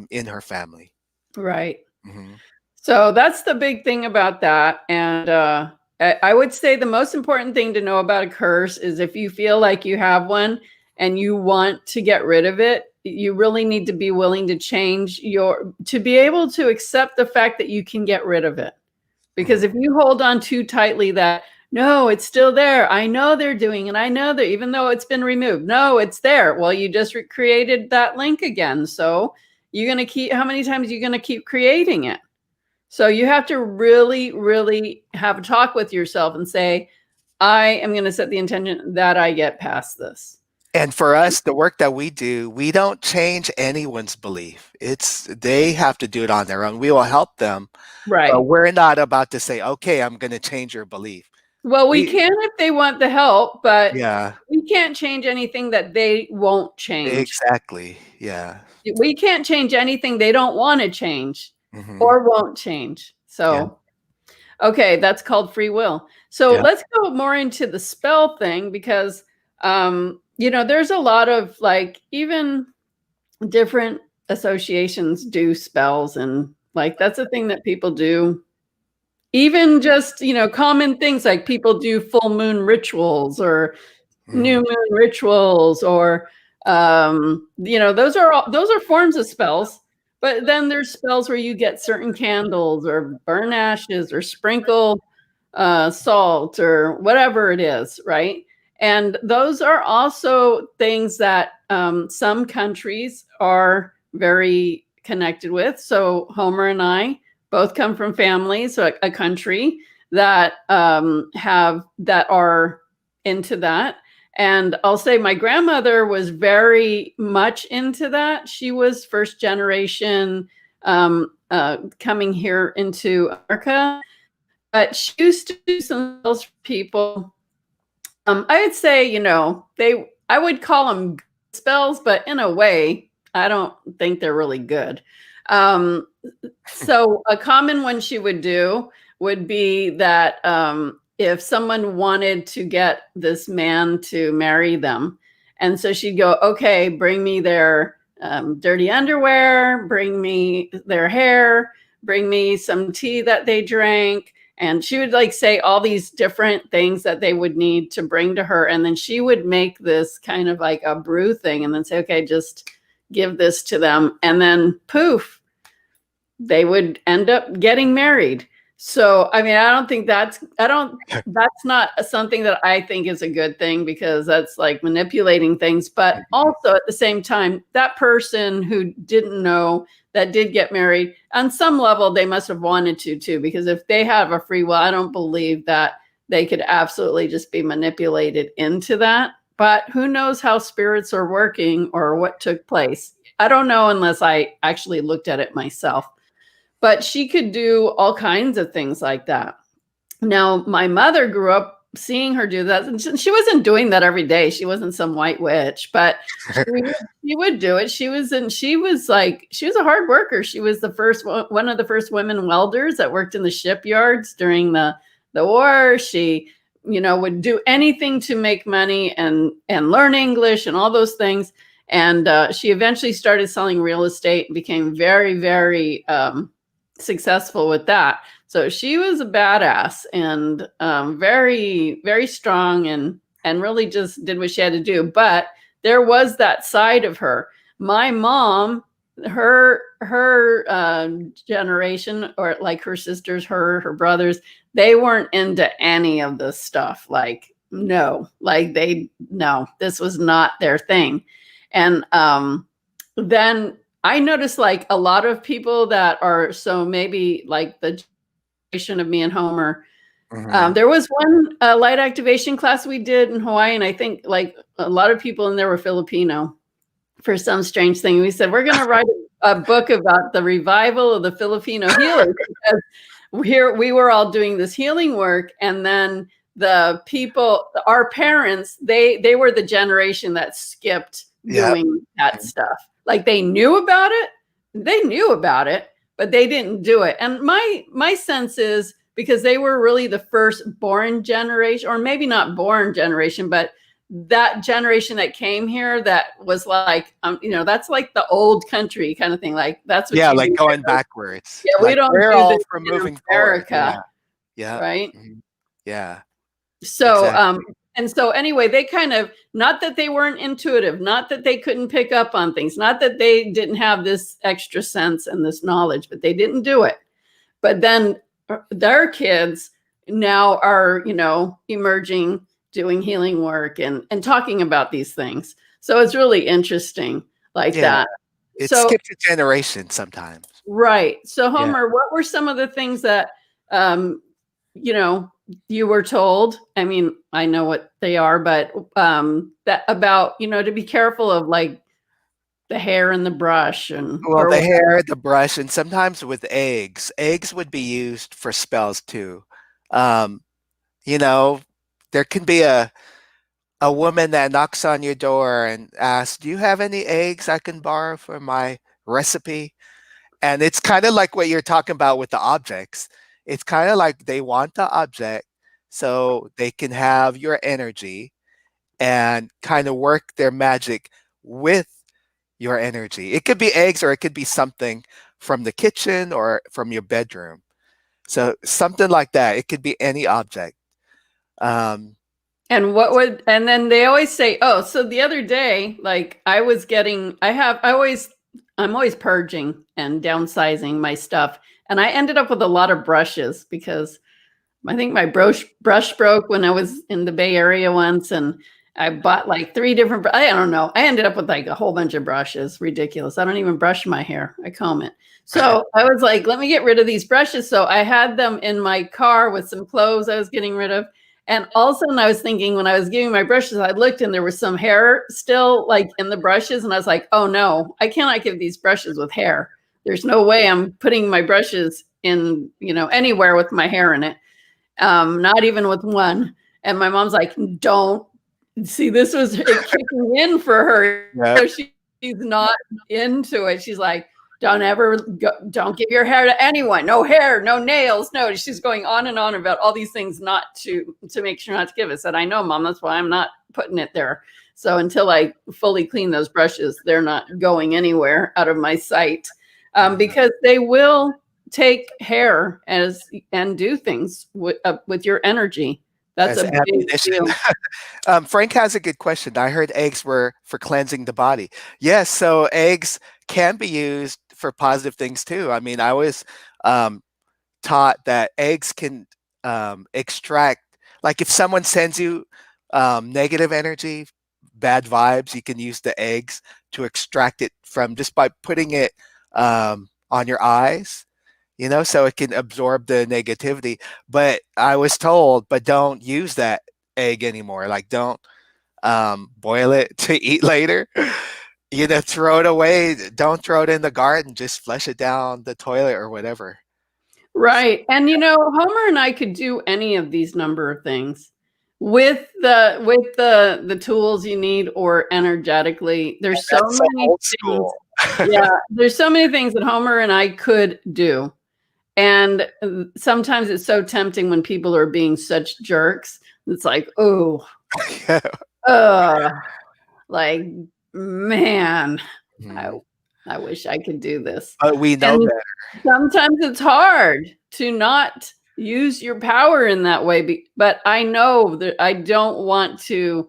in her family. right. Mhm. So that's the big thing about that. And I would say the most important thing to know about a curse is if you feel like you have one and you want to get rid of it, you really need to be willing to to be able to accept the fact that you can get rid of it. Mhm. Because if you hold on too tightly that, no, it's still there. I know they're doing, and I know that even though it's been removed, no, it's there. Well, you just created that link again. So you're going to how many times are you going to keep creating it? So you have to really, really have a talk with yourself and say, I am going to set the intention that I get past this. And for us, the work that we do, we don't change anyone's belief. They have to do it on their own. We will help them, but Right. we're not about to say, "Okay, I'm gonna change your belief." Well, we We can if they want the help, but Yeah, we can't change anything that they won't change. exactly. Yeah. We can't change anything they don't want to change Mhm. or won't change. Yeah, So, okay, that's called free will. So yeah. let's go more into the spell thing because, there's a lot of like even different associations do spells, and like that's a thing that people do. Even just, common things like people do full moon rituals or new Mhm. moon rituals or those are forms of spells. But then there's spells where you get certain candles or burn ashes or sprinkle salt or whatever it is, right? And those are also things that some countries are very connected with. So Homer and I both come from families, so a country that are into that. And I'll say my grandmother was very much into that. She was first generation coming here into America, but she used to do some spells for people. I would say, I would call them good spells, but in a way, I don't think they're really good. Um, so a common one she would do would be that if someone wanted to get this man to marry them, and so she'd go, okay, bring me their dirty underwear, bring me their hair, bring me some tea that they drank. And she would like say all these different things that they would need to bring to her. And then she would make this kind of like a brew thing and then say, okay, just give this to them. And then poof, they would end up getting married. So, I mean, that's not something that I think is a good thing because that's like manipulating things. But Mhm. also at the same time, that person who didn't know that did get married, on some level, they must have wanted to too, because if they have a free will, I don't believe that they could absolutely just be manipulated into that. But who knows how spirits are working or what took place? I don't know unless I actually looked at it myself. But she could do all kinds of things like that. Now, my mother grew up seeing her do that, and she wasn't doing that every day. She wasn't some white witch, but she would do it. She was like, she was a hard worker. She was one of the first women welders that worked in the shipyards during the war. She, would do anything to make money and learn English and all those things. And she eventually started selling real estate and became very, very successful with that. So she was a badass and very, very strong and really just did what she had to do. But there was that side of her. My mom, her generation, or like her sisters, her brothers, they weren't into any of this stuff. Like, no, this was not their thing. And then I noticed like a lot of people that are, so maybe like the generation of me and Homer. There was one light activation class we did in Hawaii, and I think like a lot of people in there were Filipino for some strange thing. We said, we're going to write a book about the revival of the Filipino healers, because here we were all doing this healing work. And then the people, our parents, they were the generation that skipped doing that stuff. Like they knew about it, but they didn't do it. And my sense is, because they were really the first born generation, or maybe not born generation, but that generation that came here that was like, that's like the old country kind of thing. Like that's what like going backwards. Yeah, like we don't we're do all this for in moving America. forward. Yeah. Right. Yeah. So, exactly. And so anyway, they kind of, not that they weren't intuitive, not that they couldn't pick up on things, not that they didn't have this extra sense and this knowledge, but they didn't do it. But then their kids now are, emerging, doing healing work and talking about these things. So it's really interesting like that. It skips a generation sometimes. Right. So Homer, what were some of the things that, you were told? I mean, I know what they are, but that about, to be careful of like the hair and the brush and the hair, the brush, and sometimes with eggs. Eggs would be used for spells too. There can be a woman that knocks on your door and asks, "Do you have any eggs I can borrow for my recipe?" And it's kind of like what you're talking about with the objects. It's kind of like they want the object so they can have your energy and kind of work their magic with your energy. It could be eggs, or it could be something from the kitchen or from your bedroom. So something like that. It could be any object. And then they always say, oh, so the other day, like I'm always purging and downsizing my stuff. And I ended up with a lot of brushes because I think my brush broke when I was in the Bay Area once. And I bought like 3 different, I don't know. I ended up with like a whole bunch of brushes. Ridiculous. I don't even brush my hair. I comb it. So I was like, let me get rid of these brushes. So I had them in my car with some clothes I was getting rid of. And all of a sudden I was thinking, when I was giving my brushes, I looked and there was some hair still like in the brushes. And I was like, oh no, I cannot give these brushes with hair. There's no way I'm putting my brushes in, anywhere with my hair in it. Not even with one. And my mom's like, don't. See, this was kicking in for her. Yeah. So she's not into it. She's like, don't give your hair to anyone. No hair, no nails. No, she's going on and on about all these things not to make sure not to give it. I said, I know, Mom, that's why I'm not putting it there. So until I fully clean those brushes, they're not going anywhere out of my sight, because they will take hair and do things with your energy. That's a big deal. Frank has a good question. I heard eggs were for cleansing the body. Yes, so eggs can be used for positive things too. I mean, I was taught that eggs can extract, like if someone sends you negative energy, bad vibes, you can use the eggs to extract it from just by putting it on your eyes. So it can absorb the negativity. But I was told, but don't use that egg anymore. Like don't boil it to eat later. Throw it away. Don't throw it in the garden. Just flush it down the toilet or whatever. Right. And Homer and I could do any of these number of things. with the tools you need, or energetically, there's so That's so many old things. school. Yeah, there's so many things that Homer and I could do. And sometimes it's so tempting when people are being such jerks. It's like, oh, uh, like, man, I Mhm. I wish I could do this. But we know And better. sometimes it's hard to not use your power in that way, but I know that I don't want to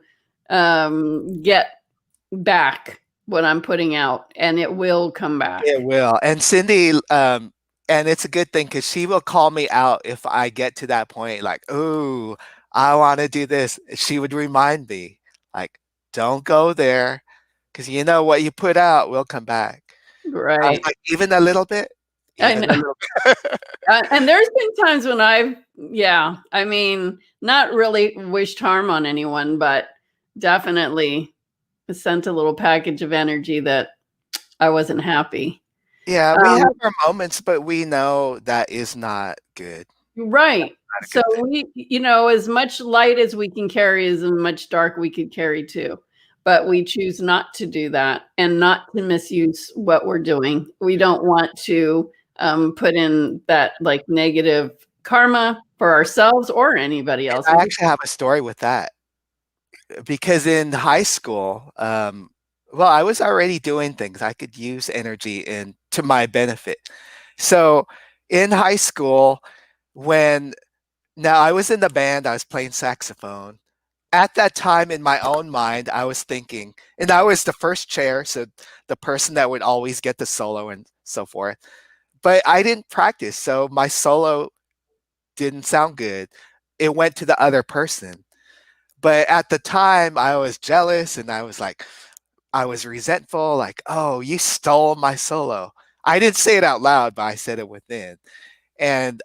get back what I'm putting out, and it will come It back. will. And Cindy, and it's a good thing because she will call me out if I get to that point, like, "Ooh, I want to do this." She would remind me, like, "Don't go there, because you know what you put out will come back." I was Right. like, "Even a little bit, I even a know. little bit." And there's been times when yeah, I mean, not really wished harm on anyone, but definitely sent a little package of energy that I wasn't happy. Yeah, we Um, have our moments, but we know that is not good. right. Not a So good thing. as much light as we can carry is as much dark we could carry too. But we choose not to do that and not to misuse what we're doing. We don't want to put in that like negative karma for ourselves or anybody else. I actually have a story with that. Because in high school, well, I was already doing things. I could use energy in to my benefit. So in high school, when now I was in the band, I was playing saxophone. At that time, in my own mind, I was thinking, and I was the first chair, so the person that would always get the solo and so forth. But I didn't practice, so my solo didn't sound good. It went to the other person. But at the time, I was jealous and I was like, I was resentful, like, oh, you stole my solo. I didn't say it out loud, but I said it within. And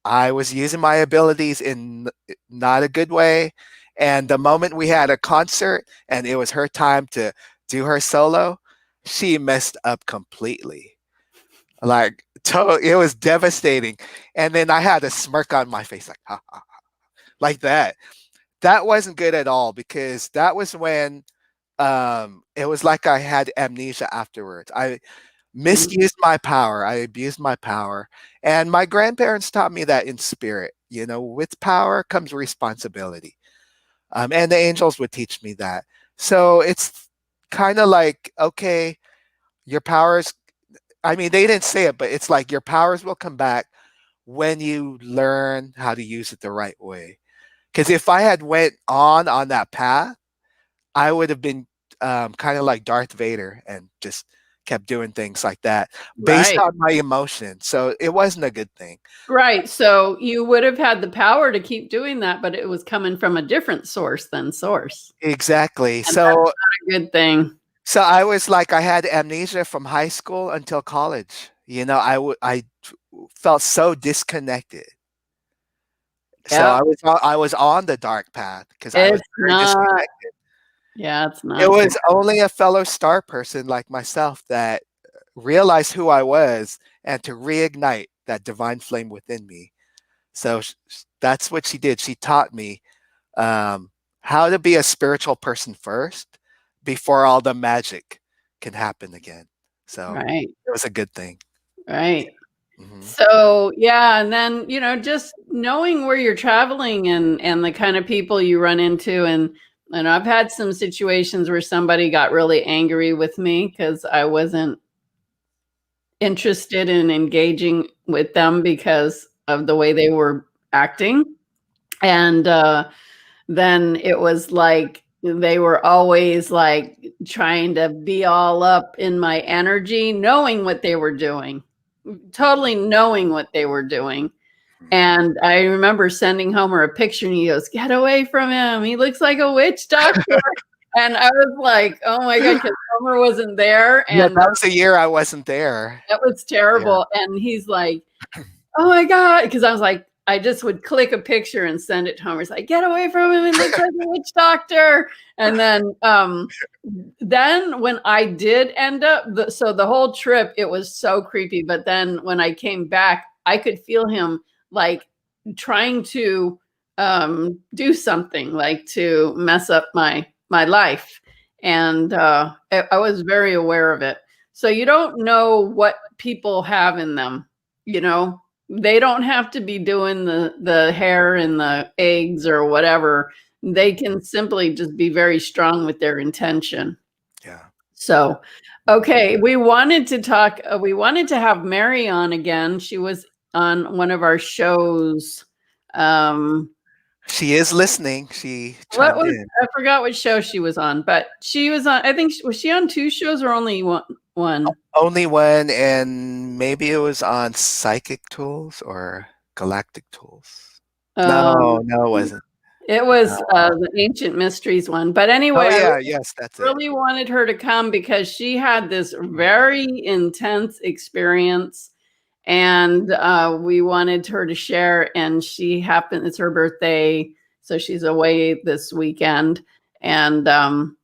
I was using my abilities in not a good way. And the moment we had a concert and it was her time to do her solo, she messed up completely. Like, it was devastating. And then I had a smirk on my face, like, ha, ha, like that. That wasn't good at all because that was when it was like I had amnesia afterwards. I Mhm. misused my power. I abused my power. And my grandparents taught me that in spirit. You know, with power comes responsibility. And the angels would teach me that. So it's kind of like, okay, your powers, I mean, they didn't say it, but it's like your powers will come back when you learn how to use it the right way. Because if I had went on that path, I would have been kind of like Darth Vader and just kept doing things like that based Right. on my emotion. So it wasn't a good thing. Right. So you would have had the power to keep doing that, but it was coming from a different source than source. Exactly. And that's So not a good thing. I was like I had amnesia from high school until college. You know, I felt so disconnected. So Yep. I was on the dark path because I was It's very not, disconnected. yeah, it's It not good. was only a fellow star person like myself that realized who I was and to reignite that divine flame within me. So that's what she did. She taught me how to be a spiritual person first before all the magic can happen again. So Right. it was a good thing. Right. Hmm. So, yeah, and then, just knowing where you're traveling and the kind of people you run into, and I've had some situations where somebody got really angry with me because I wasn't interested in engaging with them because of the way they were acting. And then it was like they were always like trying to be all up in my energy, knowing what they were doing, totally knowing what they were doing. And I remember sending Homer a picture and he goes, "Get away from him. He looks like a witch doctor." And I was like, oh my God, because Homer wasn't there. Yeah, And that was the year I wasn't there. that was Yeah. terrible. And he's like, oh my God. Because I was like, I just would click a picture and send it to Homer. He's like, get away from him. He looks like a witch doctor. And then when I did end up, so the whole trip, it was so creepy. But then when I came back, I could feel him like trying to do something like to mess up my life, and I was very aware of it. So you don't know what people have in them. You know, they don't have to be doing the hair and the eggs or whatever. They can simply just be very strong with their intention. Yeah. So, okay, we wanted to talk. We wanted to have Mary on again. She was on one of our shows. Um, She is listening. She what chimed was in. I forgot what show she was on, but she was on. I think was she on two shows or only one? One. Only one, and maybe it was on Psychic Tools or Galactic Tools. Um, No, it wasn't. it was Uh, the Ancient Mysteries one. But anyway, oh I yeah, yes, that's it. really wanted her to come because she had this very intense experience, and we wanted her to share. And she happened, it's her birthday, so she's away this weekend, and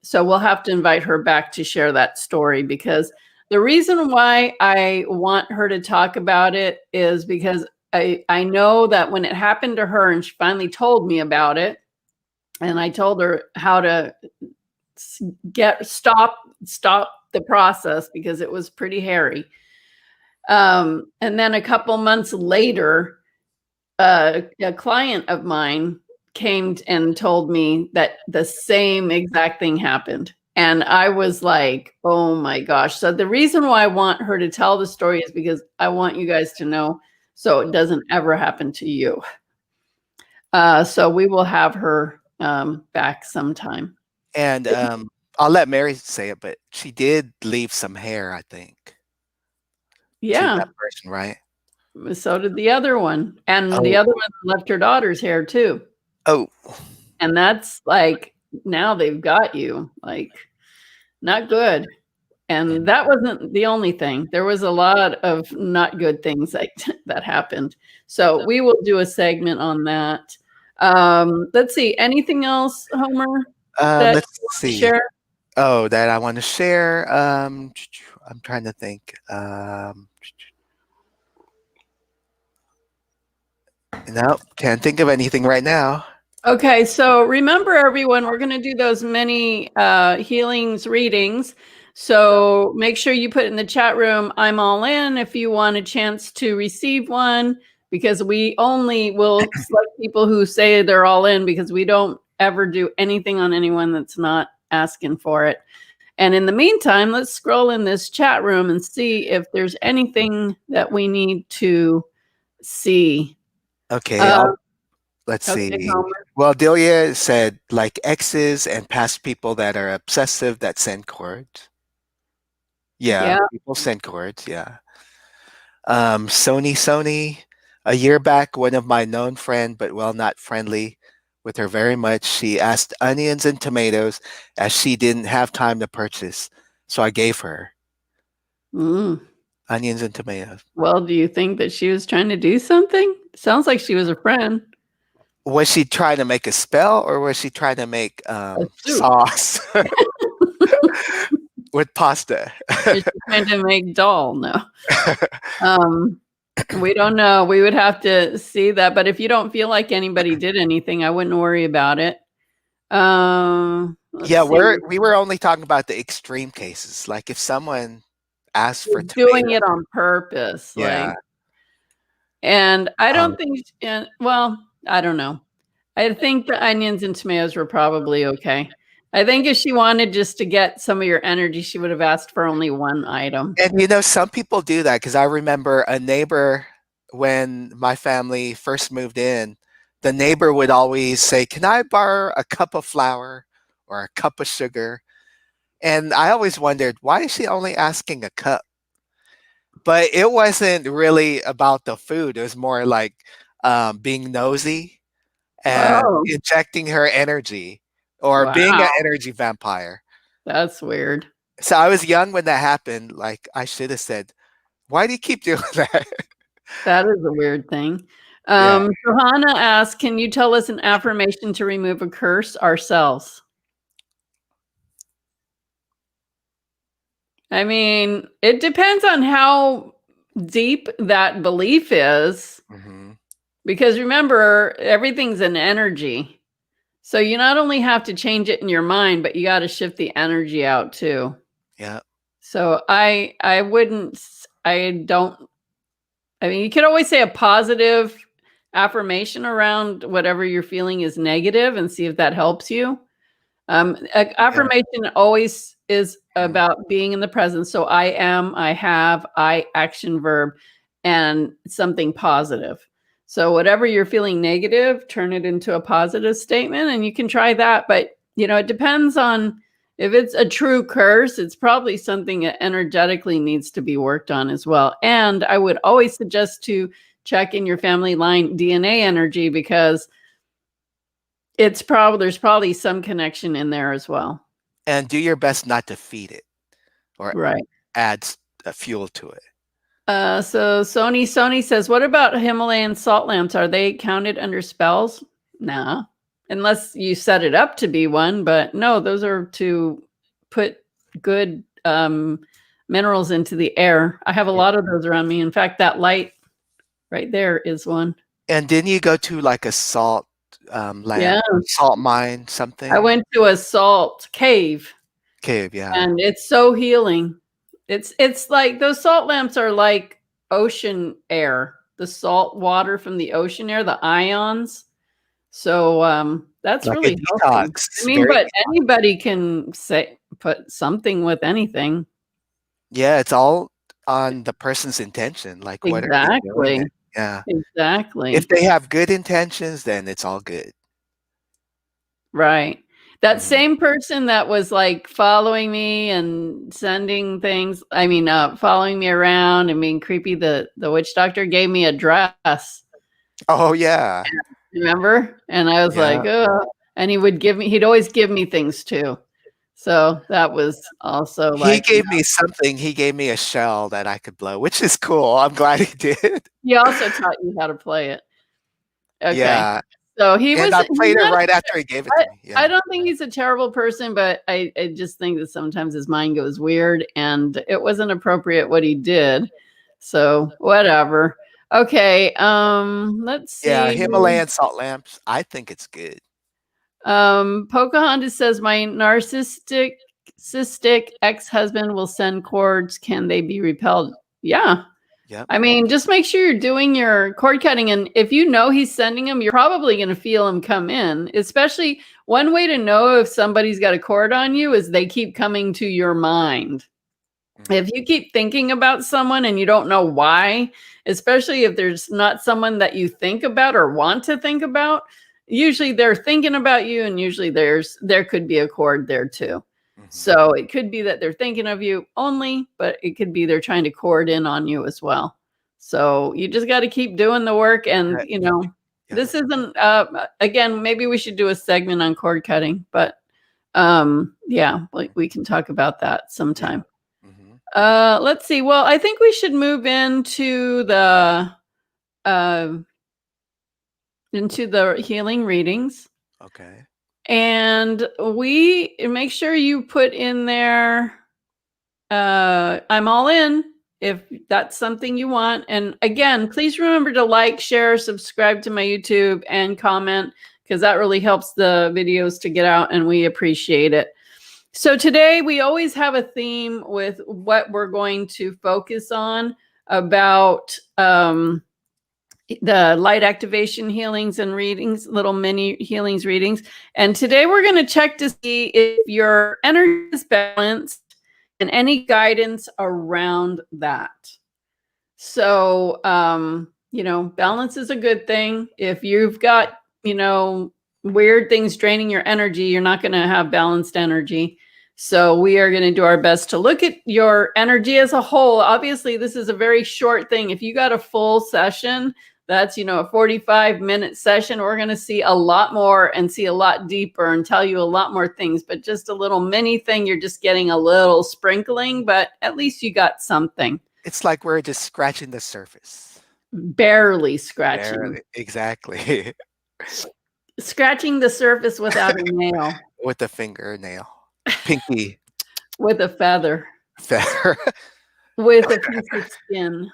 so we'll have to invite her back to share that story, because the reason why I want her to talk about it is because I know that when it happened to her and she finally told me about it, and I told her how to stop the process because it was pretty hairy. And then a couple months later, a client of mine came and told me that the same exact thing happened. And I was like, oh my gosh. So the reason why I want her to tell the story is because I want you guys to know so it doesn't ever happen to you. So we will have her back sometime. And I'll let Mary say it, but she did leave some hair, I think, to Yeah. that person, right? So did the other one. And the Oh, other one left her daughter's hair too. oh, And that's like, now they've got you. Like, not good. And and that wasn't the only thing. There was a lot of not good things like that happened. So we will do a segment on that. Let's see. Anything else, Homer, that let's you want to see. share? Oh, that I want to share. I'm trying to think. No, can't think of anything right now. Okay, so remember everyone, we're going to do those many healings readings. So make sure you put in the chat room, I'm all in if you want a chance to receive one, because we only will select people who say they're all in, because we don't ever do anything on anyone that's not asking for it. And in the meantime, let's scroll in this chat room and see if there's anything that we need to see. Okay, Uh, let's okay, see. Homer. Well, Delia said like exes and past people that are obsessive that send cords. Yeah, Yeah. people send cords. Yeah. Sony. A year back, one of my known friend, but well, not friendly with her very much. She asked onions and tomatoes as she didn't have time to purchase. So I gave her Mm. onions and tomatoes. Well, do you think that she was trying to do something? Sounds like she was a friend. Was she trying to make a spell or was she trying to make A soup. sauce with pasta? Is she trying to make doll? No. Um, we don't know. We would have to see that. But if you don't feel like anybody did anything, I wouldn't worry about it. Let's Yeah, see. we were only talking about the extreme cases. Like if someone asked for Doing tomato, it on purpose, yeah. like, and I Um, don't think, and well, I don't know. I think the onions and tomatoes were probably okay. I think if she wanted just to get some of your energy, she would have asked for only one item. and some people do that because I remember a neighbor when my family first moved in, the neighbor would always say, "Can I borrow a cup of flour or a cup of sugar?" And I always wondered, why is she only asking a cup? But it wasn't really about the food. It was more like being nosy and Oh, injecting her energy or being an wow. energy vampire. That's weird. So I was young when that happened. Like I should have said, "Why do you keep doing that?" That is a weird thing. Yeah. Johanna asks, can you tell us an affirmation to remove a curse ourselves? I mean, it depends on how deep that belief is. Hmm. Because remember, everything's an energy. So you not only have to change it in your mind, but you got to shift the energy out too. Yeah. So I wouldn't, I don't, I mean, you could always say a positive affirmation around whatever you're feeling is negative and see if that helps you. Yeah. Affirmation always is Mm. about being in the present. So I am, I have, I action verb, and something positive. So whatever you're feeling negative, turn it into a positive statement, and you can try that. But it depends on if it's a true curse. It's probably something that energetically needs to be worked on as well. And I would always suggest to check in your family line DNA energy because there's probably some connection in there as well. And do your best not to feed it or Right. add fuel to it. So Sony says, what about Himalayan salt lamps? Are they counted under spells? Nah, unless you set it up to be one. But no, those are to put good minerals into the air. I have a Yeah. lot of those around me. In fact, that light right there is one. And didn't you go to like a salt lamp, Yeah, salt mine, I something? went to a salt cave. Cave, yeah. And it's so healing. It's like those salt lamps are like ocean air, the salt water from the ocean air, the ions. So that's Like a really healthy. I detox, mean, very but detox. anybody can say put something with anything. Yeah, it's all on the person's intention. Like, what are they doing Exactly. it? Yeah. If Exactly. they have good intentions, then it's all good. Right. That Mhm. same person that was like following me and sending things, I mean, following me around and being creepy, the witch doctor gave me a dress. Oh, yeah. Remember? And I was like, Yeah. "Ugh," and he'd always give me things too. So that was also He like, gave me something. He gave me a shell that I could blow, which is cool. I'm glad he did. he also taught you how to play it. Okay. Yeah. So he's And I played it not, right after he gave it to me. I Yeah. don't think he's a terrible person, but I just think that sometimes his mind goes weird and it wasn't appropriate what he did. So whatever. Okay. Let's Yeah, see. Himalayan salt lamps. I think it's good. Pocahontas says, my narcissistic cystic ex-husband will send cords. Can they be repelled? Yeah. Yep. I mean, just make sure you're doing your cord cutting. And if you know he's sending them, you're probably going to feel him come in. Especially one way to know if somebody's got a cord on you is they keep coming to your mind. If you keep thinking about someone and you don't know why, especially if there's not someone that you think about or want to think about, usually they're thinking about you and usually there could be a cord there too. Mhm. So it could be that they're thinking of you only, but it could be they're trying to cord in on you as well. So you just got to keep doing the work and Right. Yep. this isn't again, maybe we should do a segment on cord cutting, but yeah, like we can talk about that Yeah. sometime. Mhm. Let's see. Well, I think we should move uh, into the healing readings, Okay. and we make sure you put in there. I'm all in if that's something you want. And again, please remember to like, share, subscribe to my YouTube, and comment because that really helps the videos to get out, and we appreciate it. So today we always have a theme with what we're going to focus on about the light activation healings and readings, little mini healings readings. And today we're going to check to see if your energy is balanced and any guidance around that. So, balance is a good thing. If you've got, weird things draining your energy, you're not going to have balanced energy. So, we are going to do our best to look at your energy as a whole. Obviously, this is a very short thing. If you got a full session, that's, a 45-minute session, we're going to see a lot more and see a lot deeper and tell you a lot more things. But just a little mini thing, you're just getting a little sprinkling, but at least you got something. It's like we're just scratching the surface. Barely scratching. Barely. Exactly. Scratching the surface without a nail. With the fingernail. Pinky With a feather. feather. With a piece of skin.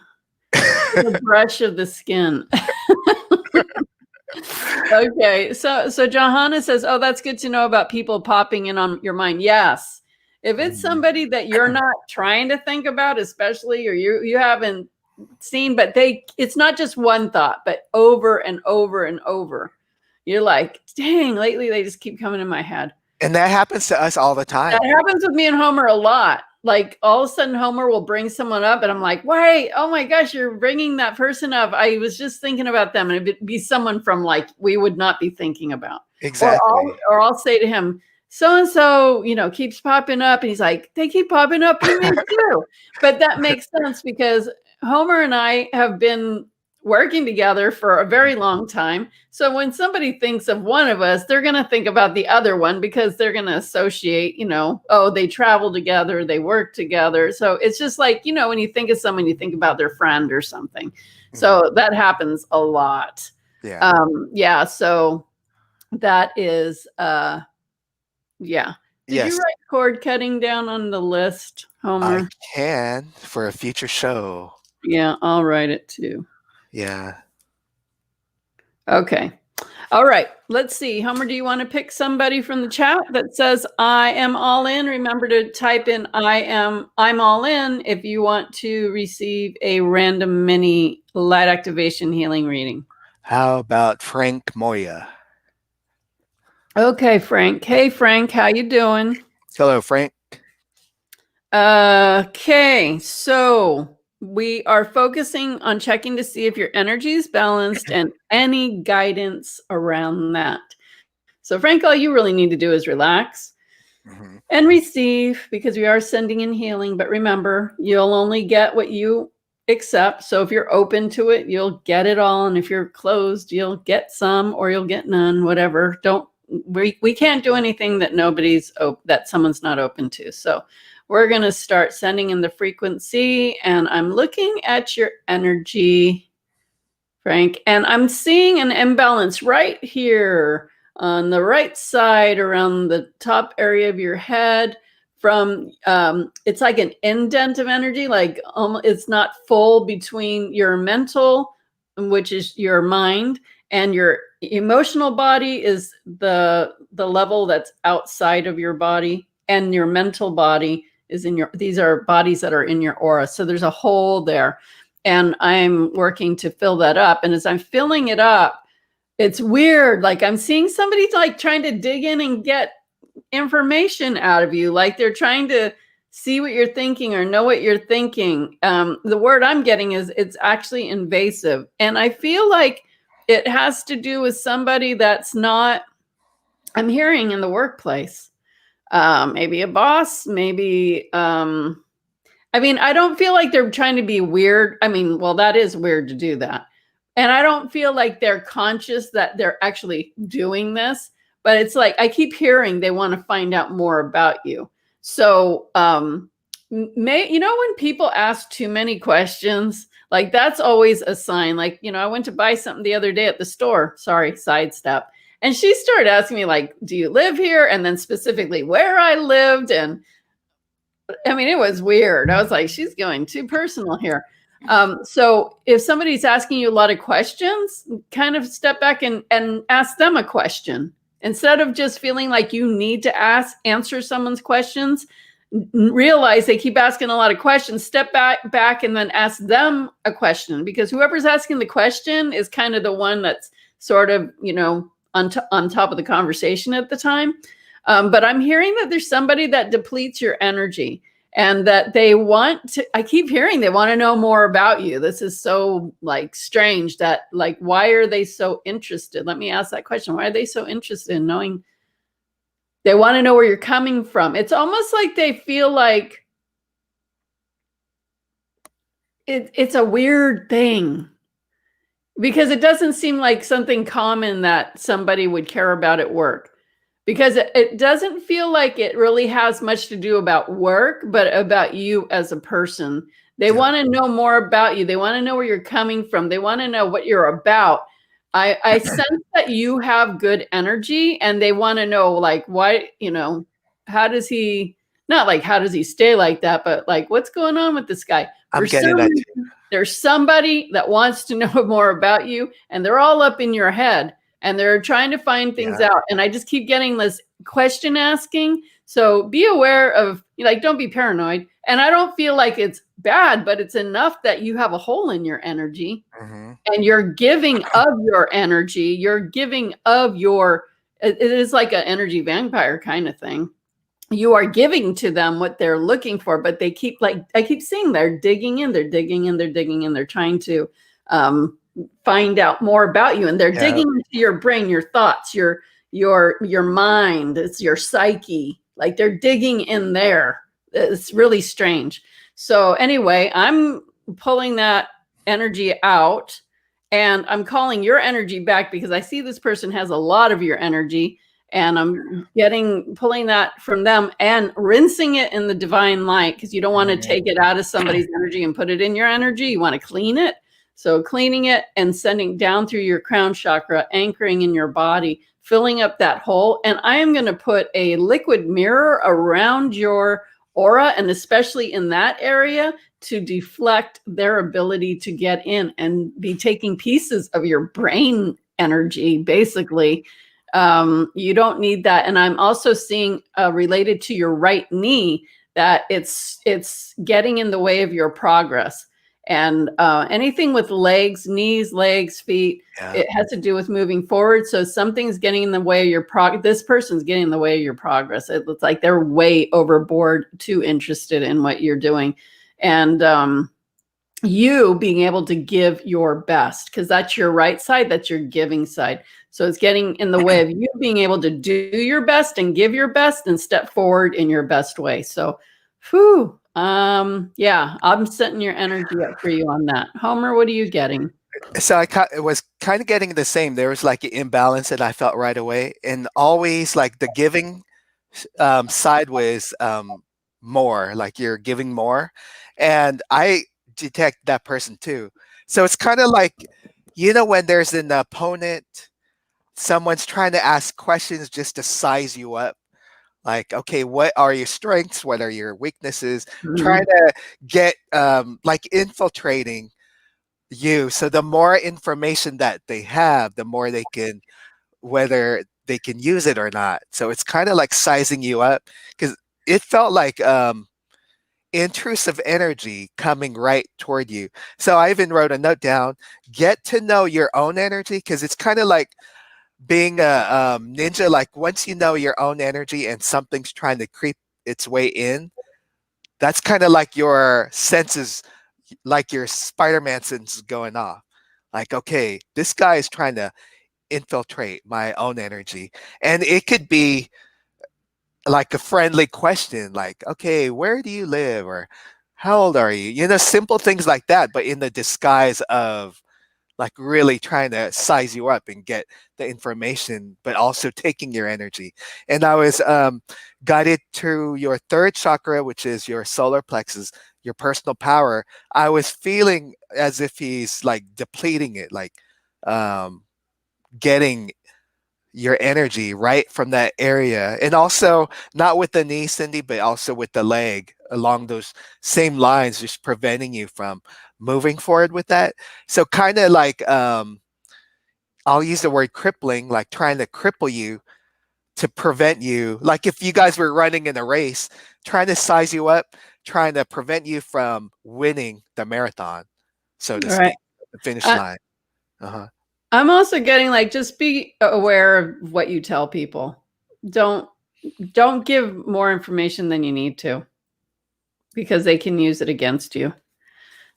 The brush of the skin. Okay. So Johanna says, "Oh, that's good to know about people popping in on your mind." Yes. If it's Mhm. somebody that you're not trying to think about, especially, or you haven't seen, but it's not just one thought, but over and over and over. You're like, dang, lately they just keep coming in my head. And that happens to us all the That time. happens with me and Homer a lot. Like all of a sudden Homer will bring someone up and I'm like, wait, oh my gosh, you're bringing that person up. I was just thinking about them, and it'd be someone from like we would not be thinking about. Exactly. Or I'll say to him, so and so, keeps popping up, and he's like, they keep popping up for me too. But that makes sense because Homer and I have been working together for a very long time. So when somebody thinks of one of us, they're going to think about the other one because they're going to associate, oh, they travel together, they work together. So it's just like, when you think of someone, you think about their friend or something. Mhm. So that happens a lot. Yeah. Yeah. So that is, yeah. Did you Yes, write cord cutting down on the list, I Homer? can for a future show. Yeah, I'll write it too. Yeah. Okay. All right. Let's see. Homer, do you want to pick somebody from the chat that says I am all in? Remember to type in I'm all in if you want to receive a random mini light activation healing reading. How about Frank Moya? Okay, Frank. Hey Frank, how you doing? Hello, Frank. Okay, so we are focusing on checking to see if your energy is balanced and any guidance around that. So, Frank, all you really need to do is relax Mhm. and receive, because we are sending in healing. But remember, you'll only get what you accept. So, if you're open to it, you'll get it all. And if you're closed, you'll get some or you'll get none, whatever. We can't do anything that that someone's not open to. So, we're going to start sending in the frequency, and I'm looking at your energy, Frank, and I'm seeing an imbalance right here on the right side around the top area of your head. It's like an indent of energy, like it's not full between your mental, which is your mind, and your emotional body is the level that's outside of your body, and your mental body is these are bodies that are in your aura. So there's a hole there, and I'm working to fill that up. And as I'm filling it up, it's weird. Like I'm seeing somebody like trying to dig in and get information out of you. Like they're trying to see what you're thinking or know what you're thinking. The word I'm getting is it's actually invasive. And I feel like it has to do with somebody that's not, I'm hearing in the workplace, maybe a boss, maybe, I don't feel like they're trying to be weird. Well, that is weird to do that. And I don't feel like they're conscious that they're actually doing this, but it's like I keep hearing they want to find out more about you. So, when people ask too many questions, like that's always a sign. Like, I went to buy something the other day at the store. Sorry, sidestep. And she started asking me, like, do you live here? And then specifically where I lived. And it was weird. I was like, she's going too personal here. So if somebody's asking you a lot of questions, kind of step back and ask them a question. Instead of just feeling like you need to answer someone's questions, realize they keep asking a lot of questions, step back and then ask them a question, because whoever's asking the question is kind of the one that's sort of, on top of the conversation at the time. But I'm hearing that there's somebody that depletes your energy, and that I keep hearing they want to know more about you. This is so like strange that like, why are they so interested? Let me ask that question. Why are they so interested in knowing? They want to know where you're coming from. It's almost like they feel like it's a weird thing, because it doesn't seem like something common that somebody would care about at work, because it doesn't feel like it really has much to do about work, but about you as a person. They Yeah. want to know more about you. They want to know where you're coming from. They want to know what you're about. I sense that you have good energy, and they want to know, like, why, how does he, not like, how does he stay like that, but like, what's going on with this guy? I'm For getting some that too. reason, there's somebody that wants to know more about you, and they're all up in your head, and they're trying to find things Yeah. out. And I just keep getting this question asking. So be aware of, like, don't be paranoid. And I don't feel like it's bad, but it's enough that you have a hole in your energy Hmm. and you're giving of your energy. You're giving of your, it is like an energy vampire kind of thing. You are giving to them what they're looking for, but they keep, like, I keep seeing they're digging in, they're digging in, they're digging in, they're trying to find out more about you, and they're Yeah. digging into your brain, your thoughts, your mind, it's your psyche, like they're digging in there. It's really strange. So anyway, I'm pulling that energy out and I'm calling your energy back because I see this person has a lot of your energy, and I'm pulling that from them and rinsing it in the divine light, because you don't want to take it out of somebody's energy and put it in your energy. You want to clean it. So cleaning it and sending down through your crown chakra, anchoring in your body, filling up that hole. And I am going to put a liquid mirror around your aura, and especially in that area, to deflect their ability to get in and be taking pieces of your brain energy, basically. You don't need that. And I'm also seeing related to your right knee that it's getting in the way of your progress. And anything with legs, knees, legs, feet, Yeah. it has to do with moving forward. So something's getting in the way of your this person's getting in the way of your progress. It looks like they're way overboard, too interested in what you're doing. And you being able to give your best, because that's your right side, that's your giving side. So it's getting in the way of you being able to do your best and give your best and step forward in your best way. So, whew, yeah, I'm setting your energy up for you on that. Homer, what are you getting? So was kind of getting the same. There was like an imbalance that I felt right away, and always like the giving sideways more, like you're giving more, and I detect that person too. So it's kind of like, when there's an opponent, someone's trying to ask questions just to size you up. Like, okay, what are your strengths? What are your weaknesses? Trying Mhm. to get like infiltrating you. So the more information that they have, the more they can, whether they can use it or not. So it's kind of like sizing you up, because it felt like intrusive energy coming right toward you. So I even wrote a note down: get to know your own energy, because it's kind of like being a ninja. Like once you know your own energy and something's trying to creep its way in, that's kind of like your senses, like your Spider-Man senses going off. Like, okay, this guy is trying to infiltrate my own energy. And it could be like a friendly question, like, okay, where do you live? Or how old are you? Simple things like that, but in the disguise of like really trying to size you up and get the information, but also taking your energy. And I was guided to your third chakra, which is your solar plexus, your personal power. I was feeling as if he's like depleting it, like um, getting your energy right from that area. And also not with the knee, Cindy, but also with the leg along those same lines, just preventing you from moving forward with that. So kind of like I'll use the word crippling, like trying to cripple you to prevent you, like if you guys were running in a race, trying to size you up, trying to prevent you from winning the marathon, so to All right. speak, the finish Uh, line. Uh-huh. I'm also getting, like, just be aware of what you tell people. Don't don't give more information than you need to, because they can use it against you.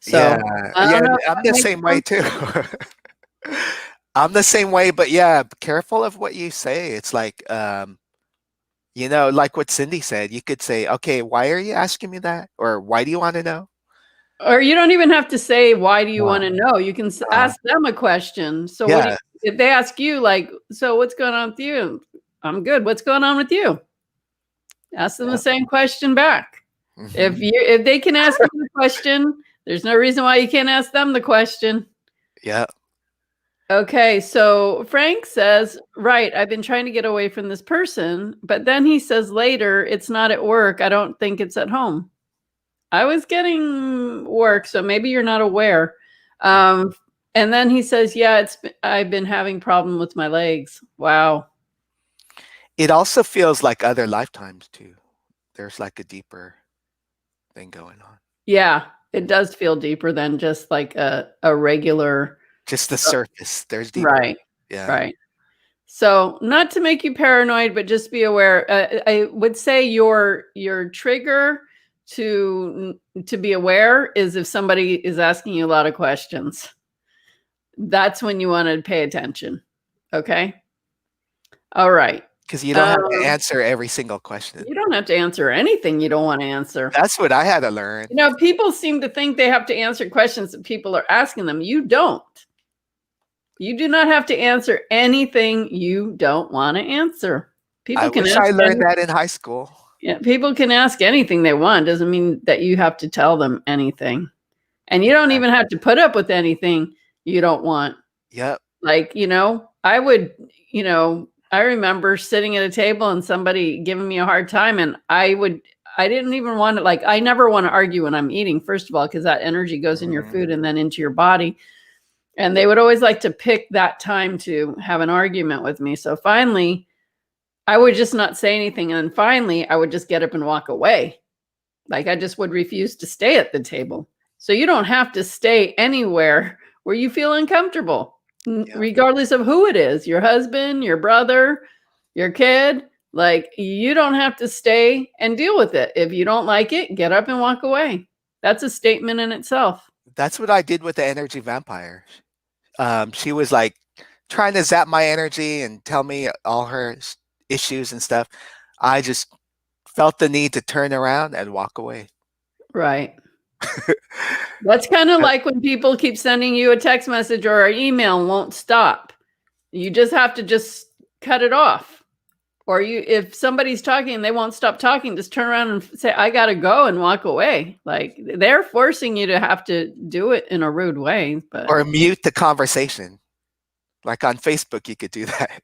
Yeah, So I yeah, don't know if I'm that the makes same way sense. too. I'm the same way, but yeah, careful of what you say. It's like, like what Cindy said, you could say, okay, why are you asking me that? Or why do you want to know? Or you don't even have to say, why do you Uh, want to know? You can uh, ask them a question. So what do yeah. you, if they ask you, like, so what's going on with you? I'm good. What's going on with you? Ask them the Yeah. same question back. Hmm. If they can ask you the question, there's no reason why you can't ask them the question. Yeah. Okay, so Frank says, right, I've been trying to get away from this person, but then he says later, it's not at work. I don't think it's at home. I was getting work, so maybe you're not aware. Um, And then he says, yeah, I've been having problem with my legs. Wow. It also feels like other lifetimes too. There's like a deeper thing going on. Yeah, it does feel deeper than just like a regular. Just the surface. There's deeper. Right. Yeah. Right. So not to make you paranoid, but just be aware. I would say your trigger to be aware is if somebody is asking you a lot of questions. That's when you want to pay attention. Okay. All right. Because you don't have to answer every single question. You don't have to answer anything you don't want to answer. That's what I had to learn. You know, people seem to think they have to answer questions that people are asking them. You don't. You do not have to answer anything you don't want to answer. I wish I learned that in high school. Yeah, people can ask anything they want. Doesn't mean that you have to tell them anything. And you don't even have to put up with anything you don't want. Yep. Like, I would, I remember sitting at a table and somebody giving me a hard time, and I didn't even want to, I never want to argue when I'm eating, first of all, because that energy goes in your food and then into your body. And they would always like to pick that time to have an argument with me. So finally, I would just not say anything. And then finally, I would just get up and walk away. Like I just would refuse to stay at the table. So you don't have to stay anywhere where you feel uncomfortable, regardless of who it is, your husband, your brother, your kid. Like you don't have to stay and deal with it. If you don't like it, get up and walk away. That's a statement in itself. That's what I did with the energy vampire. She was like trying to zap my energy and tell me all her issues and stuff. I just felt the need to turn around and walk away. Right. That's kind of like when people keep sending you a text message or an email and won't stop. You just have to just cut it off. Or if somebody's talking and they won't stop talking, just turn around and say, I got to go, and walk away. Like they're forcing you to have to do it in a rude way. Or mute the conversation. Like on Facebook, you could do that.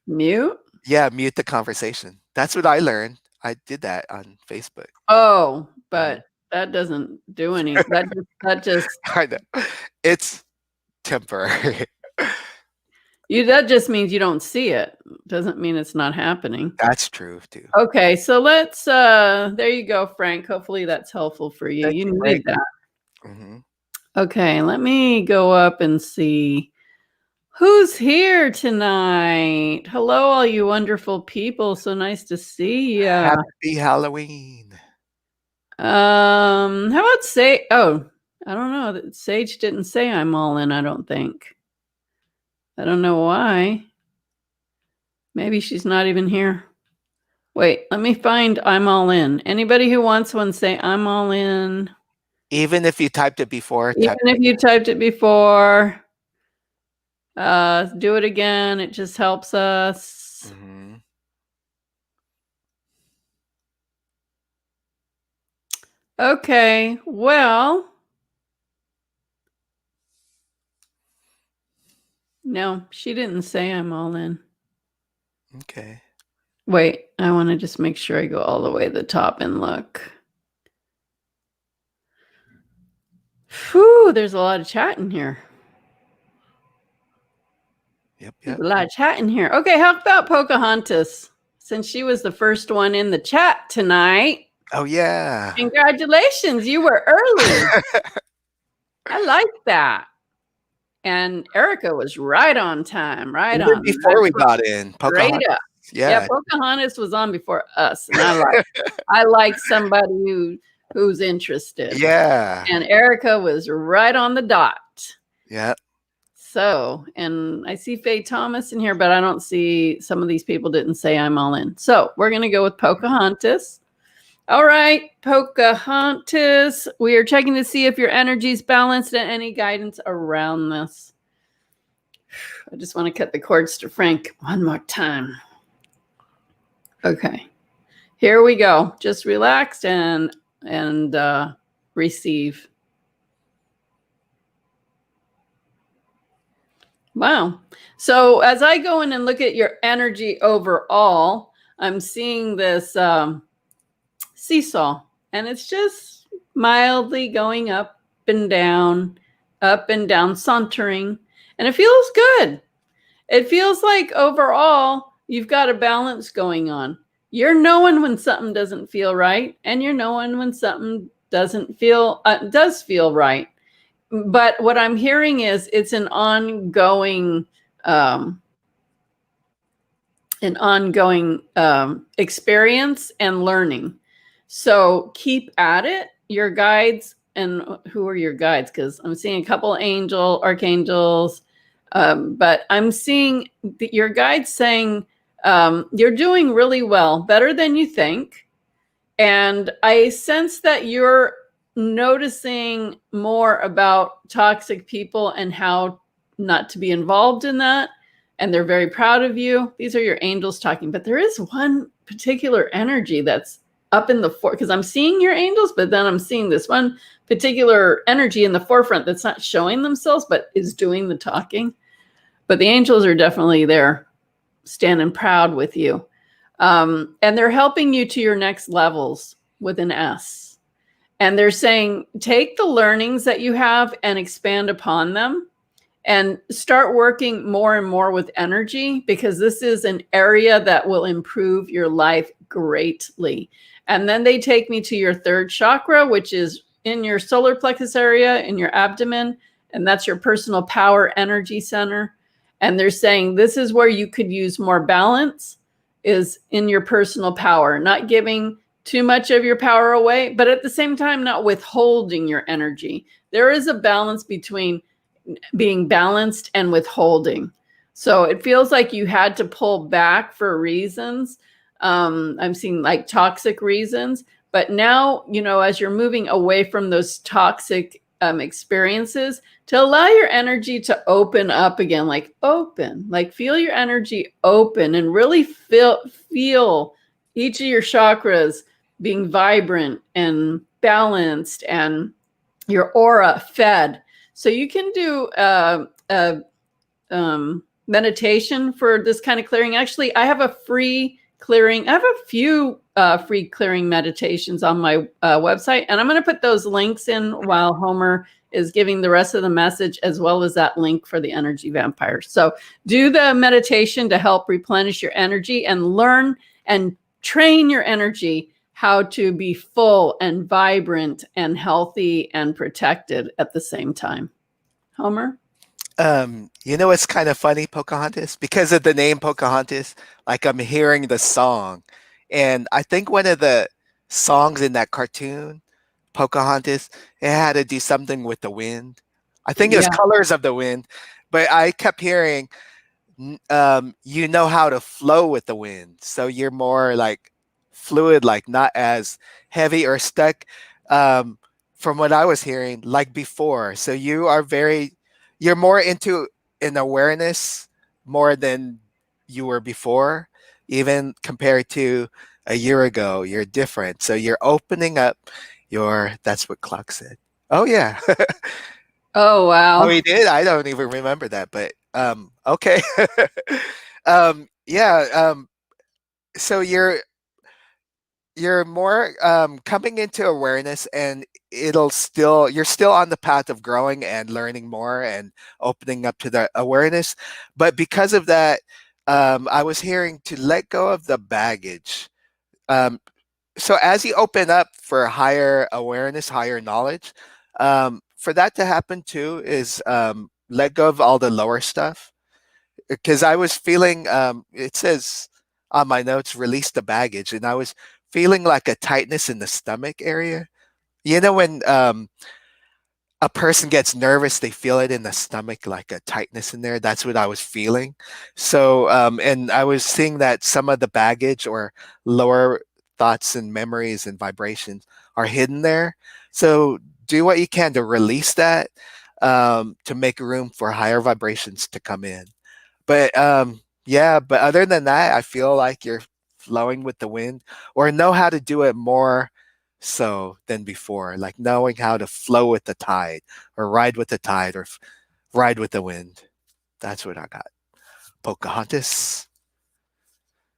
Mute? Yeah, mute the conversation. That's what I learned. I did that on Facebook. Oh, but that doesn't do any. That just. I know. It's temporary. That just means you don't see it. Doesn't mean it's not happening. That's true too. Okay, so let's. There you go, Frank. Hopefully that's helpful for you. Thank you you, need that. Mm-hmm. Okay, let me go up and see who's here tonight. Hello, all you wonderful people. So nice to see you. Happy Halloween. How about Sage? Oh, I don't know. Sage didn't say I'm all in, I don't think. I don't know why. Maybe she's not even here. Wait, let me find I'm all in. Anybody who wants one, say I'm all in. Even if you typed it before. Even if you typed it before. Do it again. It just helps us. Mm-hmm. Okay, well. No, she didn't say I'm all in. Okay. Wait, I want to just make sure I go all the way to the top and look. Whew, there's a lot of chat in here. Yep. There's a lot of chat in here. Okay, how about Pocahontas? Since she was the first one in the chat tonight. Oh, yeah. Congratulations, you were early. I like that. And Erica was right on time, right Even on. before we got in. Straight up. Yeah, Pocahontas was on before us. And I like somebody who's interested. Yeah. And Erica was right on the dot. Yeah. So, and I see Faye Thomas in here, but I don't see, some of these people didn't say I'm all in. So we're going to go with Pocahontas. All right, Pocahontas. We are checking to see if your energy is balanced and any guidance around this. I just want to cut the cords to Frank one more time. Okay, here we go. Just relax and receive. Wow. So as I go in and look at your energy overall, I'm seeing this seesaw, and it's just mildly going up and down, up and down, sauntering, and it feels good. It feels like overall you've got a balance going on. You're knowing when something doesn't feel right, and you're knowing when something does feel right. But what I'm hearing is it's um, an ongoing experience and learning. So keep at it. Your guides, and who are your guides? Because I'm seeing a couple archangels, but I'm seeing your guides saying you're doing really well, better than you think. And I sense that you're noticing more about toxic people and how not to be involved in that. And they're very proud of you. These are your angels talking, but there is one particular energy that's up in the because I'm seeing your angels, but then I'm seeing this one particular energy in the forefront that's not showing themselves, but is doing the talking. But the angels are definitely there, standing proud with you. And they're helping you to your next levels with an S. And they're saying, take the learnings that you have and expand upon them and start working more and more with energy, because this is an area that will improve your life greatly. And then they take me to your third chakra, which is in your solar plexus area, in your abdomen. And that's your personal power energy center. And they're saying this is where you could use more balance, is in your personal power, not giving too much of your power away, but at the same time, not withholding your energy. There is a balance between being balanced and withholding. So it feels like you had to pull back for reasons. I'm seeing like toxic reasons, but now, as you're moving away from those toxic experiences, to allow your energy to open up again, like feel your energy open and really feel each of your chakras being vibrant and balanced and your aura fed. So you can do meditation for this kind of clearing. Actually, I have a free clearing. I have a few free clearing meditations on my website, and I'm going to put those links in while Homer is giving the rest of the message, as well as that link for the energy vampires. So do the meditation to help replenish your energy and learn and train your energy how to be full and vibrant and healthy and protected at the same time. Homer? It's kind of funny, Pocahontas, because of the name Pocahontas. Like I'm hearing the song, and I think one of the songs in that cartoon, Pocahontas, it had to do something with the wind. I think it was Yeah. Colors of the Wind, but I kept hearing, you know how to flow with the wind, so you're more like fluid, like not as heavy or stuck. Um, from what I was hearing, like before, so you're more into an awareness more than you were before, even compared to a year ago. You're different, so you're opening up your. That's what Clock said. Oh yeah. Oh, Oh, wow. he did? I don't even remember that, but okay. Yeah, so you're more coming into awareness, and you're still on the path of growing and learning more and opening up to the awareness. But because of that, I was hearing to let go of the baggage. Um, so as you open up for higher awareness, higher knowledge, for that to happen too is let go of all the lower stuff. Because I was feeling, it says on my notes, release the baggage, and I was feeling like a tightness in the stomach area. When a person gets nervous, they feel it in the stomach, like a tightness in there. That's what I was feeling. So, and I was seeing that some of the baggage or lower thoughts and memories and vibrations are hidden there. So, do what you can to release that, to make room for higher vibrations to come in. But yeah, but other than that, I feel like you're flowing with the wind, or know how to do it more so than before, like knowing how to flow with the tide, or ride with the tide, or ride with the wind. That's what I got. Pocahontas.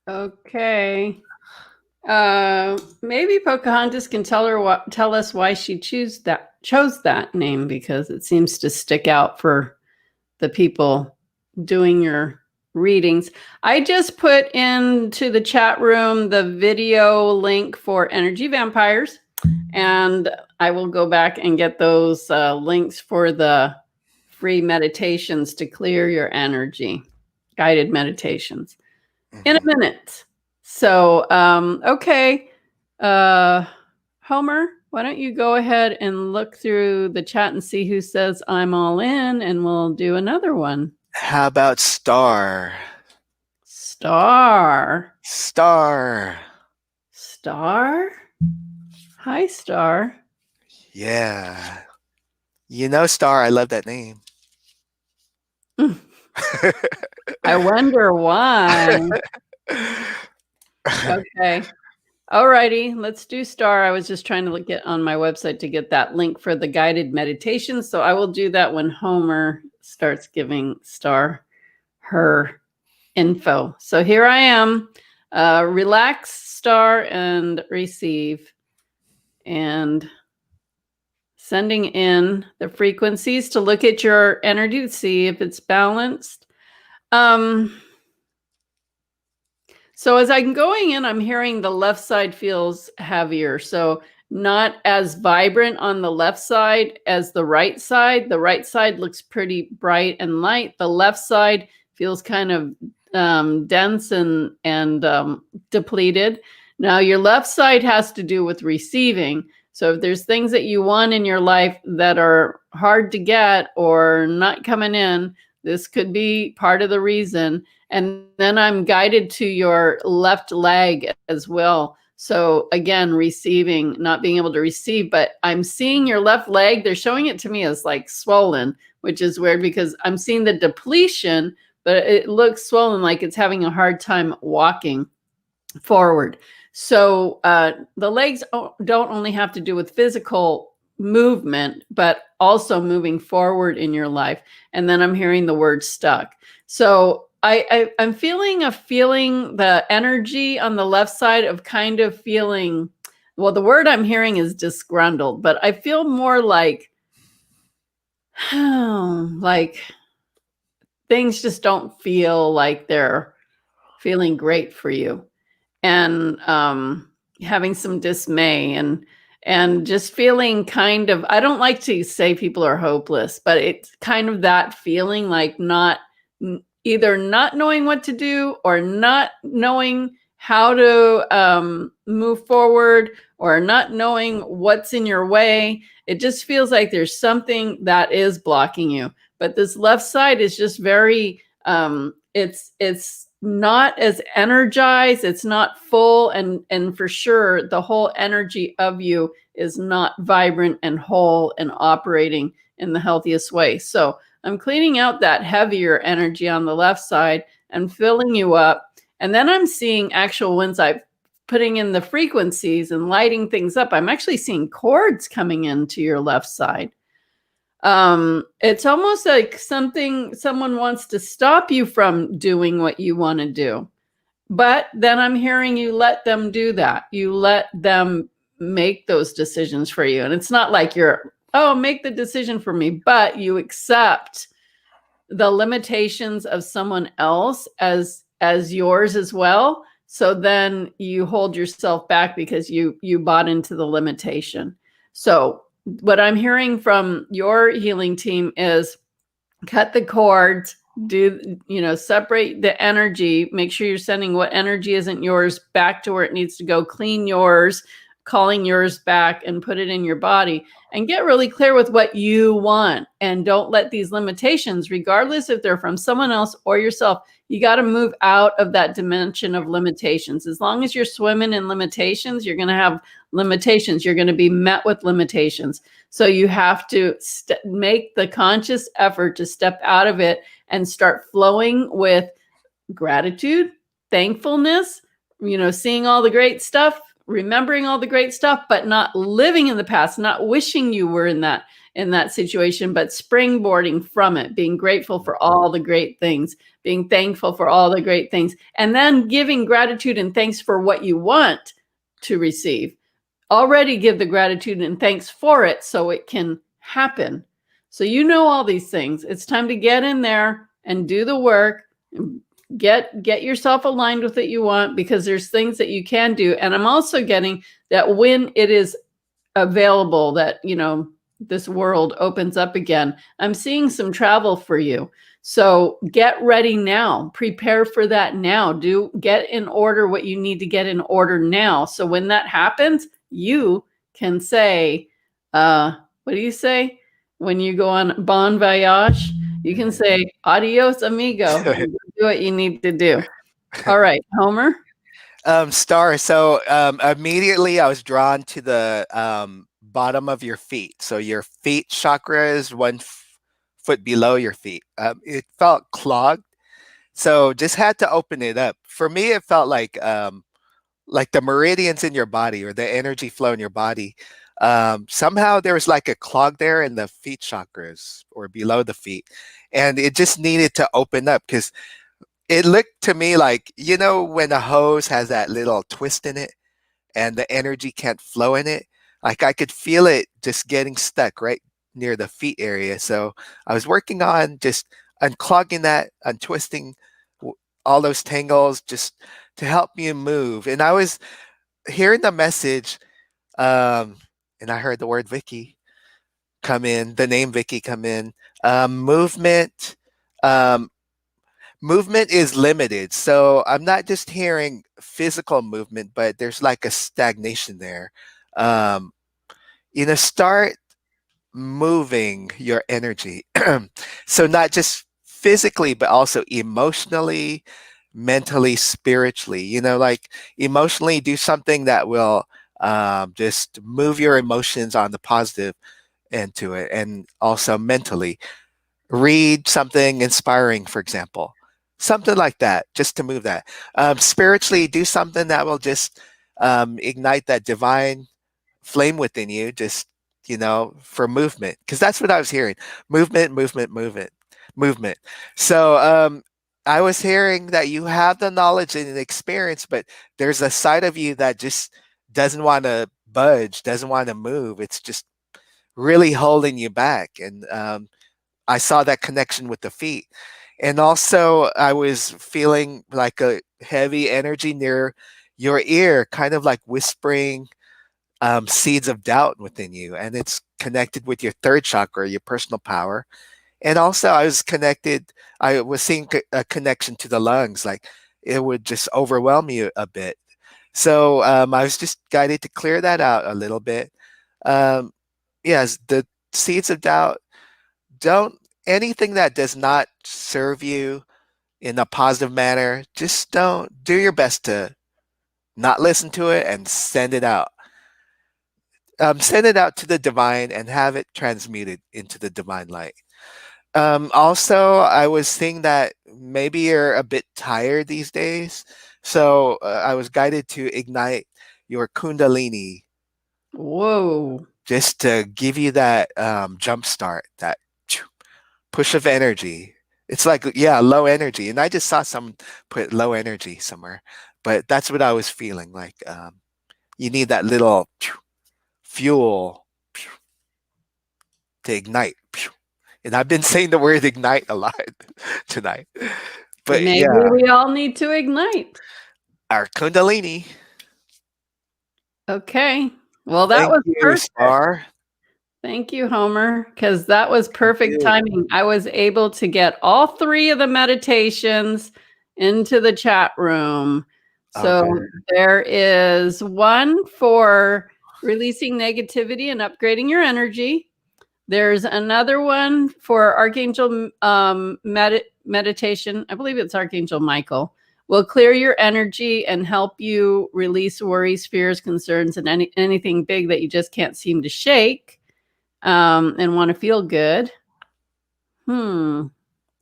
Okay. Maybe Pocahontas can tell us why she chose that name, because it seems to stick out for the people doing your readings. I just put into the chat room the video link for energy vampires, and I will go back and get those links for the free meditations to clear your energy, guided meditations, in a minute. So, okay. Homer, why don't you go ahead and look through the chat and see who says I'm all in, and we'll do another one. How about Star? Star. Star. Star? Hi, Star. Yeah. You know, Star, I love that name. I wonder why. Okay. Alrighty, let's do Star. I was just trying to get on my website to get that link for the guided meditation. So I will do that when Homer starts giving Star her info. So here I am. Relax, Star, and receive. And sending in the frequencies to look at your energy to see if it's balanced. So as I'm going in, I'm hearing the left side feels heavier. So not as vibrant on the left side as the right side. The right side looks pretty bright and light. The left side feels kind of dense and depleted. Now your left side has to do with receiving. So if there's things that you want in your life that are hard to get or not coming in, this could be part of the reason. And then I'm guided to your left leg as well. So again, receiving, not being able to receive, but I'm seeing your left leg. They're showing it to me as like swollen, which is weird because I'm seeing the depletion, but it looks swollen, like it's having a hard time walking forward. So the legs don't only have to do with physical movement, but also moving forward in your life. And then I'm hearing the word stuck. So I'm feeling the energy on the left side of kind of feeling, well, the word I'm hearing is disgruntled, but I feel more like things just don't feel like they're feeling great for you. And having some dismay and just feeling kind of, I don't like to say people are hopeless, but it's kind of that feeling like either not knowing what to do or not knowing how to move forward or not knowing what's in your way. It just feels like there's something that is blocking you. But this left side is just very, it's not as energized, it's not full, and for sure the whole energy of you is not vibrant and whole and operating in the healthiest way. So I'm cleaning out that heavier energy on the left side and filling you up. And then I'm seeing actual, once I'm putting in the frequencies and lighting things up, I'm actually seeing chords coming into your left side. It's almost like someone wants to stop you from doing what you want to do. But then I'm hearing you let them do that. You let them make those decisions for you. And it's not like you're, oh, make the decision for me, but you accept the limitations of someone else as yours as well. So then you hold yourself back because you bought into the limitation. So what I'm hearing from your healing team is cut the cords, separate the energy, make sure you're sending what energy isn't yours back to where it needs to go, clean yours, calling yours back, and put it in your body, and get really clear with what you want. And don't let these limitations, regardless if they're from someone else or yourself, you got to move out of that dimension of limitations. As long as you're swimming in limitations, you're going to have limitations. You're going to be met with limitations. So you have to make the conscious effort to step out of it and start flowing with gratitude, thankfulness, seeing all the great stuff, remembering all the great stuff, but not living in the past, not wishing you were in that situation, but springboarding from it, being grateful for all the great things, being thankful for all the great things, and then giving gratitude and thanks for what you want, to receive. Already give the gratitude and thanks for it so it can happen. So you know all these things. It's time to get in there and do the work. Get yourself aligned with what you want, because there's things that you can do. And I'm also getting that when it is available, that this world opens up again, I'm seeing some travel for you. So get ready now. Prepare for that now. Get in order what you need to get in order now. So when that happens, you can say, what do you say when you go on bon voyage? You can say adios amigo and do what you need to do. All right, Homer. Star. So immediately I was drawn to the bottom of your feet. So your feet chakra is foot below your feet. It felt clogged. So just had to open it up. For me, it felt like the meridians in your body or the energy flow in your body. Somehow there was like a clog there in the feet chakras or below the feet. And it just needed to open up because it looked to me like, when a hose has that little twist in it and the energy can't flow in it, like I could feel it just getting stuck right near the feet area. So I was working on just unclogging that, untwisting all those tangles just to help you move. And I was hearing the message, and I heard the word Vicky come in, the name Vicky come in. Movement. Um, movement is limited. So I'm not just hearing physical movement, but there's like a stagnation there. Um, start moving your energy. So not just physically, but also emotionally, mentally, spiritually. Like emotionally, do something that will just move your emotions on the positive end to it. And also mentally, read something inspiring, for example, something like that, just to move that. Spiritually, do something that will just ignite that divine flame within you, just for movement, because that's what I was hearing: movement, movement, movement, movement. So I was hearing that you have the knowledge and experience, but there's a side of you that just doesn't want to budge, doesn't want to move. It's just really holding you back. And I saw that connection with the feet. And also, I was feeling like a heavy energy near your ear, kind of like whispering seeds of doubt within you. And it's connected with your third chakra, your personal power. And also, I was seeing a connection to the lungs, like it would just overwhelm you a bit. So I was just guided to clear that out a little bit. Um, yes, the seeds of doubt, don't, anything that does not serve you in a positive manner, just don't, do your best to not listen to it and send it out. Send it out to the divine and have it transmuted into the divine light. Also, I was seeing that maybe you're a bit tired these days. So I was guided to ignite your Kundalini Whoa. just to give you that jump start, that push of energy. It's like, yeah, low energy. And I just saw someone put low energy somewhere, but that's what I was feeling like. You need that little fuel to ignite. And I've been saying the word ignite a lot tonight. But Maybe yeah, we all need to ignite. our Kundalini. Okay. Well, that Thank was you, perfect. Star. Thank you, Homer, because that was Thank perfect you. timing. I was able to get all three of the meditations into the chat room. So Okay. there is one for releasing negativity and upgrading your energy. There's another one for Archangel meditation. I believe it's Archangel Michael. Will clear your energy and help you release worries, fears, concerns, and anything big that you just can't seem to shake and want to feel good. I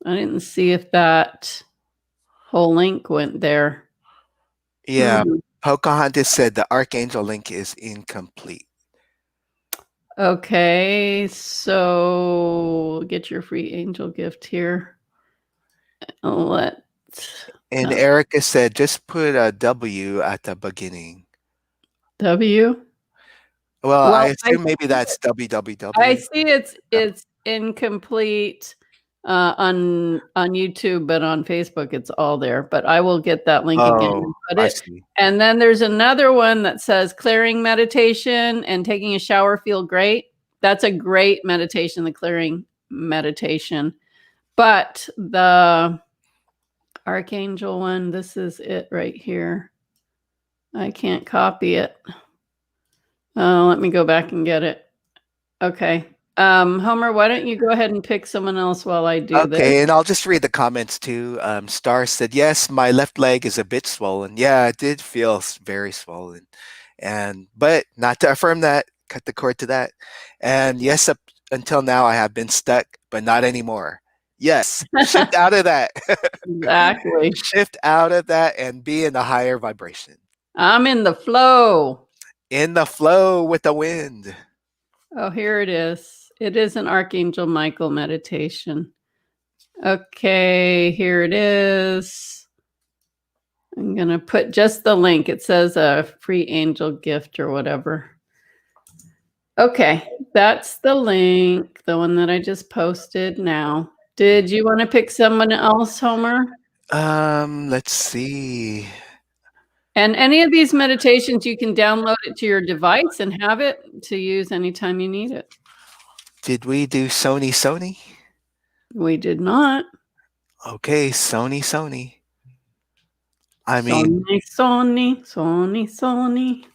didn't see if that whole link went there. Yeah. Pocahontas said the Archangel link is incomplete. Okay, so get your free angel gift here. Let And Erica said just put a W at the beginning. W. Well, I Well, assume maybe that's I www. see it's incomplete on YouTube, but on Facebook it's all there. But I will get that link again Oh, and put I it. see. And then there's another one that says clearing meditation and taking a shower feel great. That's a great meditation, the clearing meditation. But the Archangel one, this is it right here. I can't copy it. Let me go back and get it. Okay. Homer, why don't you go ahead and pick someone else while I do this? Okay, and I'll just read the comments too. Star said, "Yes, my left leg is a bit swollen. Yeah, it did feel very swollen, and but not to affirm that. Cut the cord to that. And yes, up until now, I have been stuck, but not anymore. Yes, shift out of that. Exactly. Shift out of that and be in a higher vibration, I'm in the flow. in the flow with the wind." Oh, here it is. It is an Archangel Michael meditation. Okay, here it is. I'm going to put just the link. It says a free angel gift or whatever. Okay, that's the link, the one that I just posted now. Did you want to pick someone else, Homer? Let's see. And any of these meditations, you can download it to your device and have it to use anytime you need it. Did we do Sony? We did not. Okay, Sony. I mean, Sony.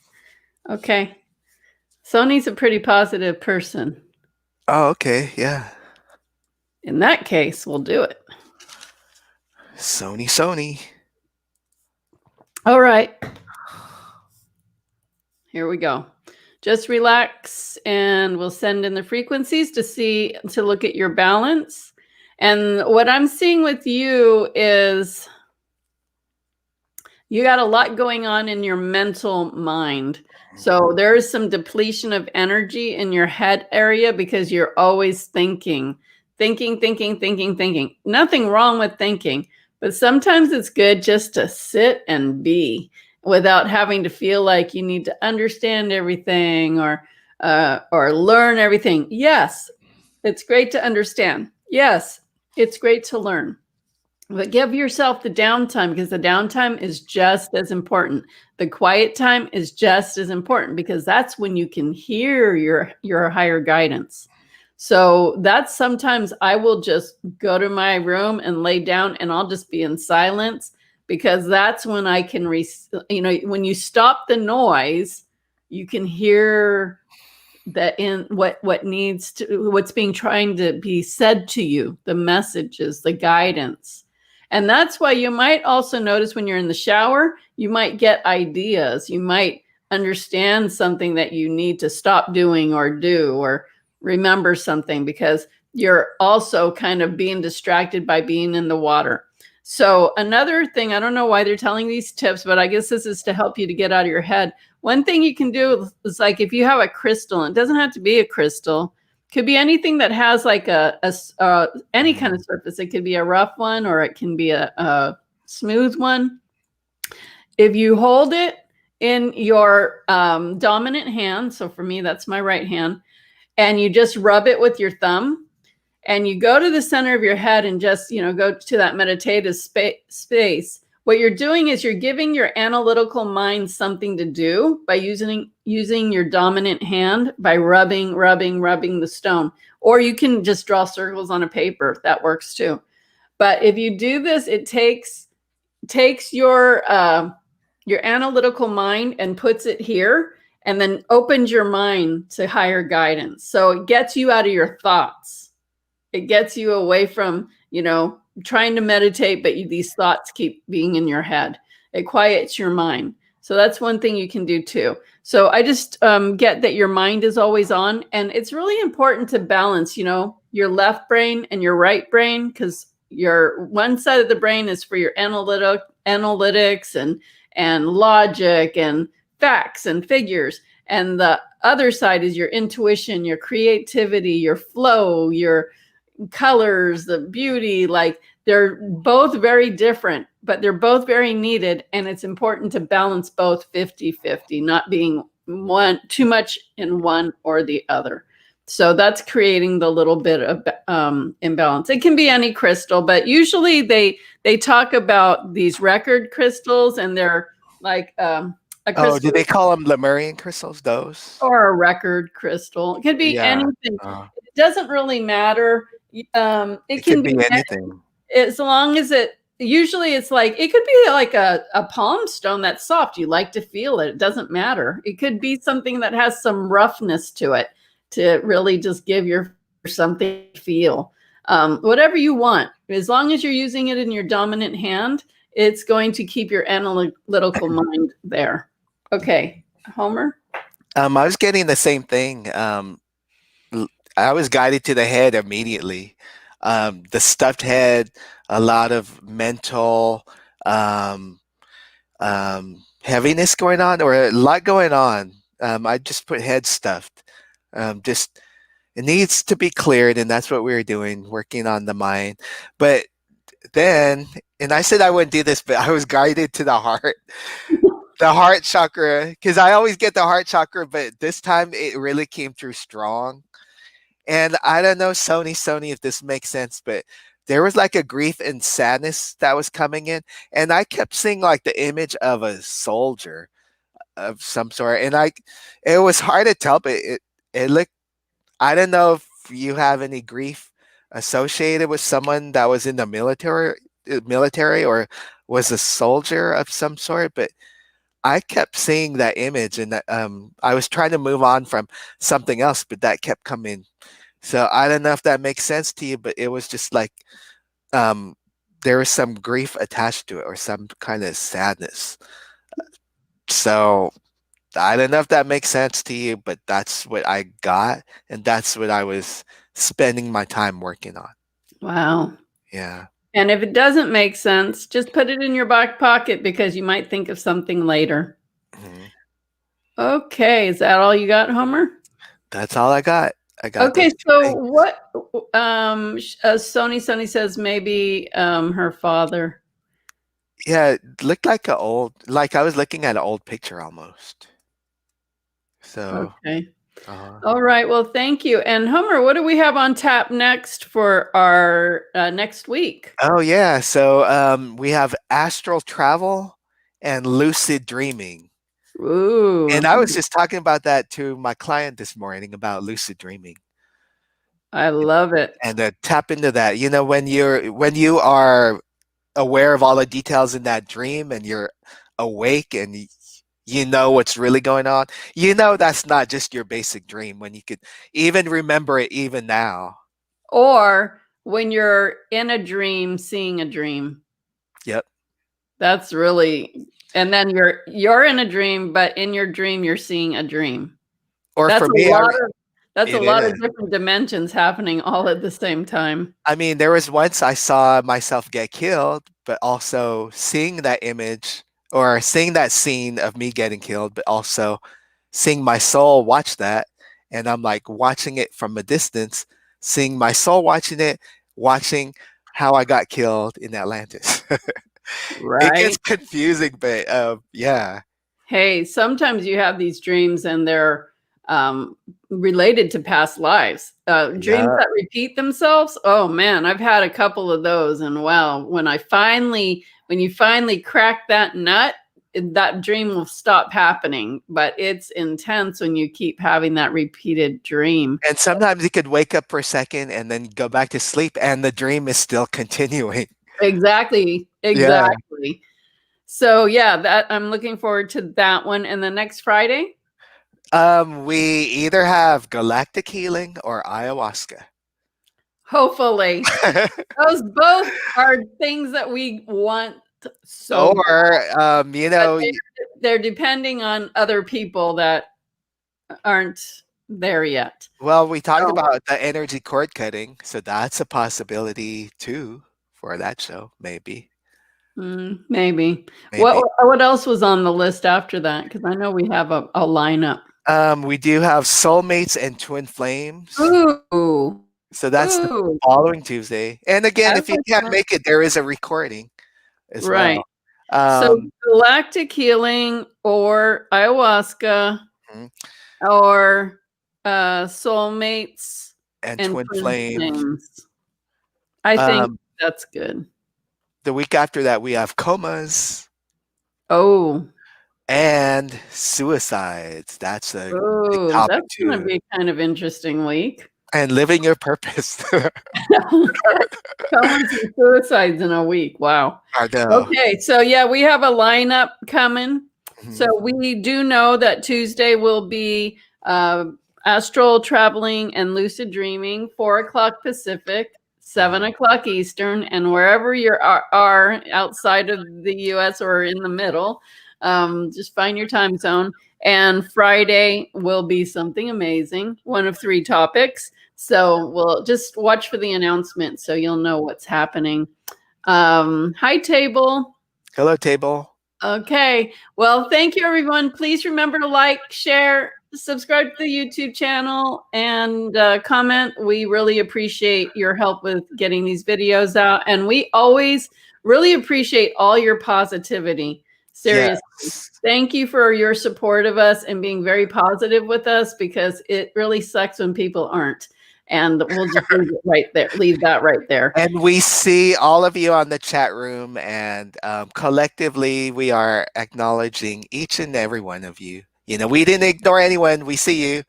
Okay. Sony's a pretty positive person. oh, okay, yeah. In that case, we'll do it. Sony. All right. Here we go. Just relax and we'll send in the frequencies to look at your balance. And what I'm seeing with you is you got a lot going on in your mental mind. So there's some depletion of energy in your head area because you're always thinking. Nothing wrong with thinking, but sometimes it's good just to sit and be without having to feel like you need to understand everything or learn everything. Yes, it's great to understand. Yes, it's great to learn. But give yourself the downtime because the downtime is just as important. The quiet time is just as important because that's when you can hear your higher guidance. So that's sometimes I will just go to my room and lay down and I'll just be in silence because that's when I can, when you stop the noise, you can hear that in what's being trying to be said to you, the messages, the guidance. And that's why you might also notice when you're in the shower, you might get ideas. You might understand something that you need to stop doing or do or remember something because you're also kind of being distracted by being in the water. So another thing, I don't know why they're telling these tips, but I guess this is to help you to get out of your head. One thing you can do is like if you have a crystal, it doesn't have to be a crystal. Could be anything that has like any kind of surface. It could be a rough one or it can be a smooth one. If you hold it in your dominant hand, so for me, that's my right hand, and you just rub it with your thumb and you go to the center of your head and just, go to that meditative space. What you're doing is you're giving your analytical mind something to do by using your dominant hand by rubbing the stone. Or you can just draw circles on a paper. That works too. But if you do this, it takes your analytical mind and puts it here and then opens your mind to higher guidance. So it gets you out of your thoughts. It gets you away from, trying to meditate, but these thoughts keep being in your head. It quiets your mind. So that's one thing you can do too. So I just get that your mind is always on. And it's really important to balance, your left brain and your right brain, because your one side of the brain is for your analytics and logic and facts and figures. And the other side is your intuition, your creativity, your flow, your colors, the beauty. Like they're both very different, but they're both very needed. And it's important to balance both 50-50, not being one too much in one or the other. So that's creating the little bit of imbalance. It can be any crystal, but usually they talk about these record crystals, and they're like a Oh, do crystal they call them Lemurian crystals? Those? or a record crystal. It could be Yeah. anything. It doesn't really matter. It It could can be be anything. as long as it. Usually, it's like it could be like a palm stone that's soft. You like to feel it. It doesn't matter. It could be something that has some roughness to it to really just give your something to feel. Whatever you want, as long as you're using it in your dominant hand, it's going to keep your analytical mind there. Okay, Homer. I was getting the same thing. l- I was guided to the head immediately. The stuffed head, a lot of mental um, heaviness going on, or a lot going on. I just put head stuffed. Just it needs to be cleared, and that's what we were doing, working on the mind. But then, and I said I wouldn't do this, but I was guided to the heart chakra, because I always get the heart chakra, but this time it really came through strong. And I don't know, Sony, if this makes sense, but there was like a grief and sadness that was coming in, and I kept seeing like the image of a soldier of some sort, and it was hard to tell, but it looked. I don't know if you have any grief associated with someone that was in the military or was a soldier of some sort, but I kept seeing that image, and I was trying to move on from something else, but that kept coming. So I don't know if that makes sense to you, but it was just like um, there was some grief attached to it or some kind of sadness. So I don't know if that makes sense to you, but that's what I got, and that's what I was spending my time working on. Wow. Yeah. And if it doesn't make sense, just put it in your back pocket because you might think of something later. Mhm. Okay, is that all you got, Homer? That's all I got. I got those Okay, two so things. what Sony says maybe her father. Yeah, it looked like a old, like I was looking at an old picture almost. So, Okay. uh, All right. Well, thank you. And Homer, what do we have on tap next for our next week? oh yeah, so we have astral travel and lucid dreaming. And Ooh, I was just talking about that to my client this morning about lucid dreaming. I love it. And tap into that. You know, when you are aware of all the details in that dream and you're awake and you know what's really going on, you know that's not just your basic dream when you could even remember it even now. Or when you're in a dream, seeing a dream. Yep. That's really, and then you're in a dream, but in your dream you're seeing a dream. Or That's for a me, lot of that's a it lot of is. different dimensions happening all at the same time. I mean, there was once I saw myself get killed, but also seeing that image or seeing that scene of me getting killed, but also seeing my soul watch that. And I'm like watching it from a distance, seeing my soul watching it, watching how I got killed in Atlantis. It gets Right. confusing, but yeah. Hey, sometimes you have these dreams and they're um, related to past lives. Dreams Yeah. that repeat themselves. Oh man, I've had a couple of those, and wow, when you finally crack that nut, that dream will stop happening. But it's intense when you keep having that repeated dream. And sometimes you could wake up for a second and then go back to sleep, and the dream is still continuing. Exactly, Yeah. exactly. So yeah, that I'm looking forward to that one. And the next Friday. We either have galactic healing or ayahuasca. Hopefully. Those both are things that we want so bad, Or, but they're depending on other people that aren't there yet. well, we talked So, about the energy cord cutting, so that's a possibility too for that show, maybe. maybe. What Maybe. what else was on the list after that? Because I know we have a lineup. We do have soulmates and twin flames. Ooh, So that's the ooh. following Tuesday. And again, I if you like can't that. make it, there is a recording as well. Right. So Um, galactic healing or ayahuasca. Mhm. or soulmates And and twin twin flame. flames. I think Um, that's good. the week after that, we have comas Oh, and suicides. That's a big oh, topic that's going to too. be kind of interesting week. And living your purpose. Comas and suicides in a week. Wow. I know. Okay, so yeah, we have a lineup coming. So Mhm. we do know that Tuesday will be astral traveling and lucid dreaming, 4 o'clock Pacific, Mhm. 7 o'clock Eastern, and wherever you are outside of the US or in the middle, just find your time zone. And Friday will be something amazing, one of 3 topics. So we'll just watch for the announcement so you'll know what's happening. Hi, table. Hello, table. Okay. Well, thank you, everyone. Please remember to like, share, subscribe to the YouTube channel, and comment. We really appreciate your help with getting these videos out. And we always really appreciate all your positivity. Seriously. Yes. Thank you for your support of us and being very positive with us, because it really sucks when people aren't. And we'll just leave it right there, leave that right there. And we see all of you on the chat room, and collectively, we are acknowledging each and every one of you. You know, we didn't ignore anyone. We see you.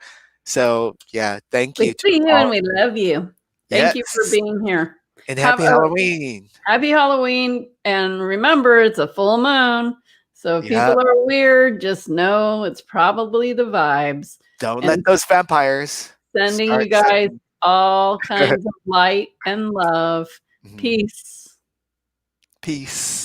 So, yeah, thank We you to see you and all. we love you. Thank you for Yes. being here. And Have happy a Halloween. happy Halloween. And remember, it's a full moon. So if Yep. people are weird, just know it's probably the vibes. Don't let And those vampires sending you start guys sending. all kinds of light and love. Mhm. Peace. Peace.